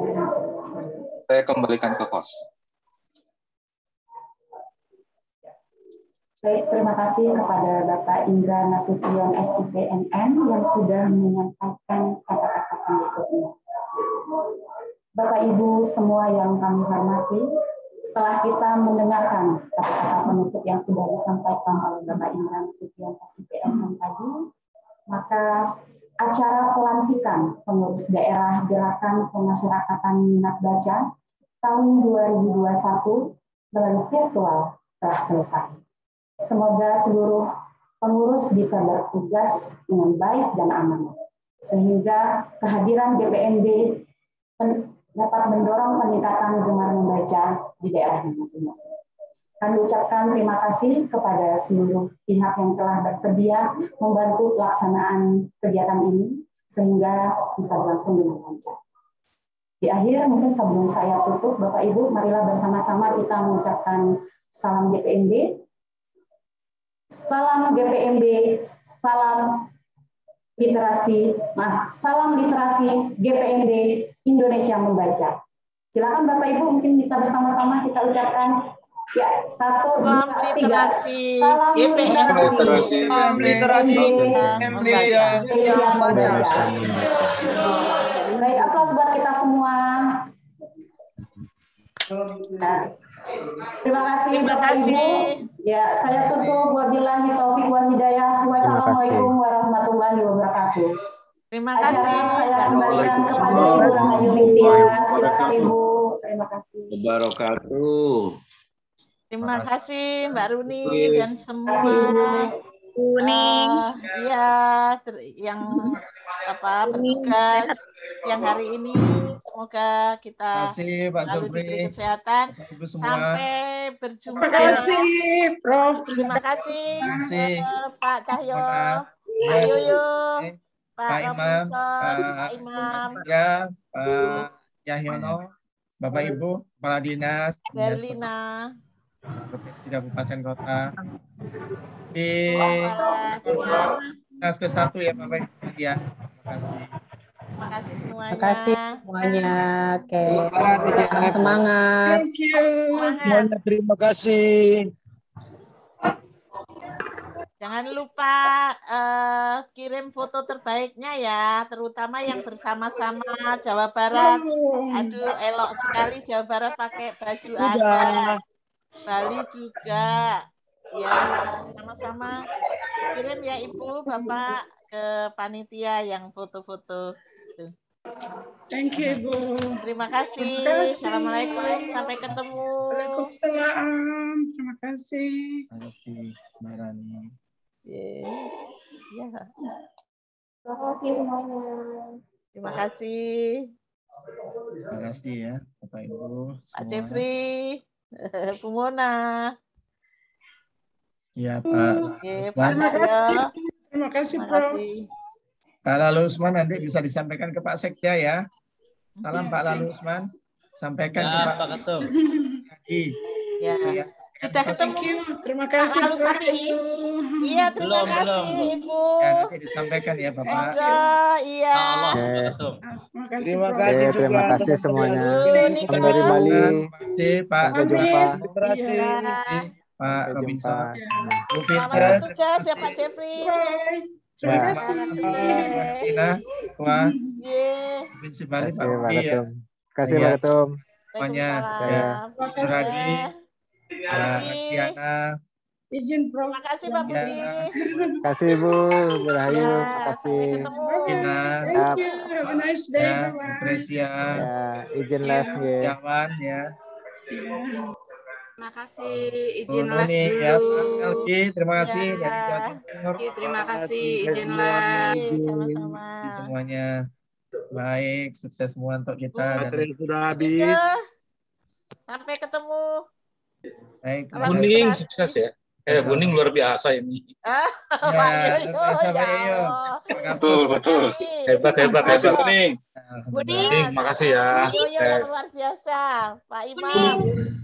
Saya kembalikan ke host. Baik, terima kasih kepada Bapak Indra Nasution SIPNN yang sudah menyampaikan kata-kata penutupnya. Bapak Ibu semua yang kami hormati, setelah kita mendengarkan kata-kata penutup yang sudah disampaikan oleh Bapak Indra Nasution SIPNN tadi, maka acara pelantikan pengurus daerah Gerakan Pemasyarakatan Minat Baca tahun 2021 melalui virtual telah selesai. Semoga seluruh pengurus bisa bertugas dengan baik dan aman, sehingga kehadiran DPMB dapat mendorong peningkatan gemar membaca di daerahnya masing-masing. Kami ucapkan terima kasih kepada seluruh pihak yang telah bersedia membantu pelaksanaan kegiatan ini, sehingga bisa berlangsung dengan lancar. Di akhir, mungkin sebelum saya tutup, Bapak Ibu, marilah bersama-sama kita mengucapkan salam DPMB. Salam GPMB, salam literasi GPMB Indonesia Membaca. Silakan Bapak Ibu mungkin bisa bersama-sama kita ucapkan ya 1, 2, 3. Salam literasi Indonesia Membaca. Baik, aplaus buat kita semua. Nah, terima kasih Bapak Ibu. Ya, saya tutup. Wabillahi taufik wal hidayah. Wassalamualaikum warahmatullahi wabarakatuh. Terima kasih. Saya kembalikan kepada Ibu Rahayu Nitya. Silakan Ibu. Terima kasih. Wabarakatuh. Terima kasih Mbak Runi dan semua yang bertugas yang hari ini. Semoga kita selalu diberi kesehatan sampai berjumpa. Terima kasih, Prof. Terima kasih, Pak Cahyo, Pak Yoyo, Pak Imam, Pak Imam, Pak Yahyono, Bapak Ibu, Kepala Dinas, Berlina, Provinsi Kabupaten Kota. Di Dinas ke-1 ya Bapak Ibu sekalian. Terima kasih. Terima kasih semuanya. Terima kasih semuanya. Oke. Semangat. Thank you. Semuanya terima kasih. Jangan lupa kirim foto terbaiknya ya, terutama yang bersama-sama Jawa Barat. Aduh, elok sekali Jawa Barat pakai baju adat. Bali juga. Ya, sama-sama kirim ya Ibu, Bapak ke panitia yang foto-foto. Thank you, Ibu. Terima kasih. Assalamualaikum. Sampai ketemu. Waalaikumsalam. Terima kasih. Terima kasih, Mbak Rani. Ya. Terima kasih semuanya. Terima kasih. Terima kasih ya, Bapak Ibu. Pak Jeffrey, Bu Mona. Ya, Pak. Terima kasih, Prof. Pak Lalu Usman nanti bisa disampaikan ke Pak Sekda ya. Salam Pak Lalu Usman. Sampaikan ke Pak Ketum. Ya. Sudah ketemu. Terima kasih, Prof. Iya, terima kasih, Ibu. Ya, nanti disampaikan ya, Bapak. Iya. Terima kasih semuanya. Salam dari Bali. Pak. Sampai jumpa. Pak Robinson. Bu Selamat bertugas ya Pak Jeffrey. Terima kasih. Ina, Wah. Provinsi Bali, Pak Rubi ya. Terima kasih Pak Ketum. Semuanya. Ya. Radi, Diana. Izin, Prof. Terima kasih Pak Budi. Terima kasih Ibu Rahayu. Terima kasih. Ina. Thank you. Have a nice day. Ya, Presia. Ya, izin live ya. Jawan ya. Terima kasih, izin live ya, dulu. Terima kasih dari Jawa Timur. Terima kasih, izin live. Sama-sama. Semuanya baik, sukses semua untuk kita. Materi sudah habis. Sampai ketemu. Baik. Kuning sukses ya. Buning luar biasa ini. Ya, biasa Pak Yoyo. Betul. Hebat. Buning. Buning, makasih ya. Yoyo luar biasa. Pak Imam.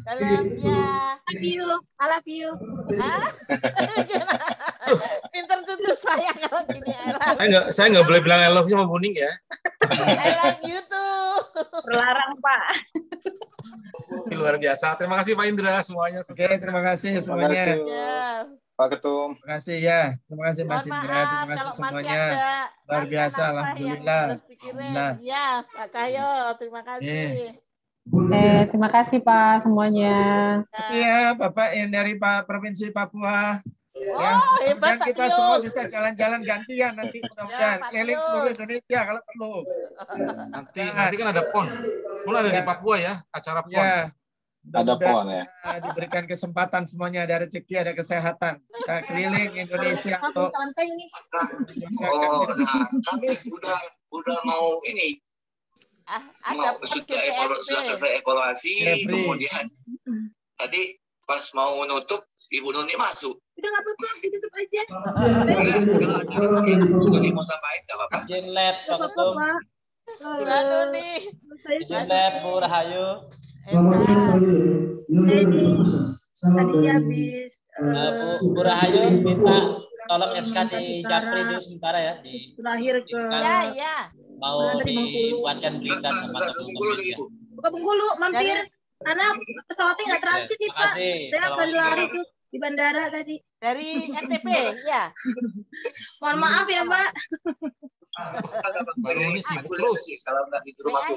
Salam ya. I love you. Pinter cucu saya kalau gini. Saya nggak boleh bilang I love you sama Buning ya. I love you tuh. Terlarang Pak. Luar biasa. Terima kasih Pak Indra semuanya. Oke, terima kasih semuanya. Pak Ketum. Terima kasih ya. Terima kasih Mas Indra. Terima kasih semuanya. Luar biasa. Alhamdulillah. Ya, Pak Cahyo. Terima kasih. Terima kasih Pak semuanya. Terima kasih ya Bapak yang dari Pak Provinsi Papua. Ya, hebat, kita semua bisa jalan-jalan gantian nanti mudah-mudahan keliling seluruh Indonesia kalau perlu. Nanti kan ada PON. PON ada di Papua ya, acara PON. Ya. Ada PON ya. Diberikan kesempatan semuanya, ada rezeki, ada kesehatan. Kita keliling Indonesia untuk santai nih. Kami udah mau ini. Sudah selesai evaluasi, kemudian tadi pas mau nutup Ibu Nuni masuk. Udah nggak apa-apa, ditutup aja. Ibu Nuni mau sampaikan nggak apa-apa. Izin lab Pak Ketum. Ibu Nuni. Izin lab Bu Rahayu. Tadi habis. Bu Rahayu minta tolong SK di Japri dulu sementara ya. Terakhir ke. Ya. Mau dibuatkan berita sama teman-teman ya. Buka Bengkulu, mampir. Karena pesawatnya nggak transit nih Pak. Saya harus lari tuh di bandara tadi. Dari NTP ya. Mohon maaf ya Pak. Baru ini sibuk terus. Kalau nggak di rumah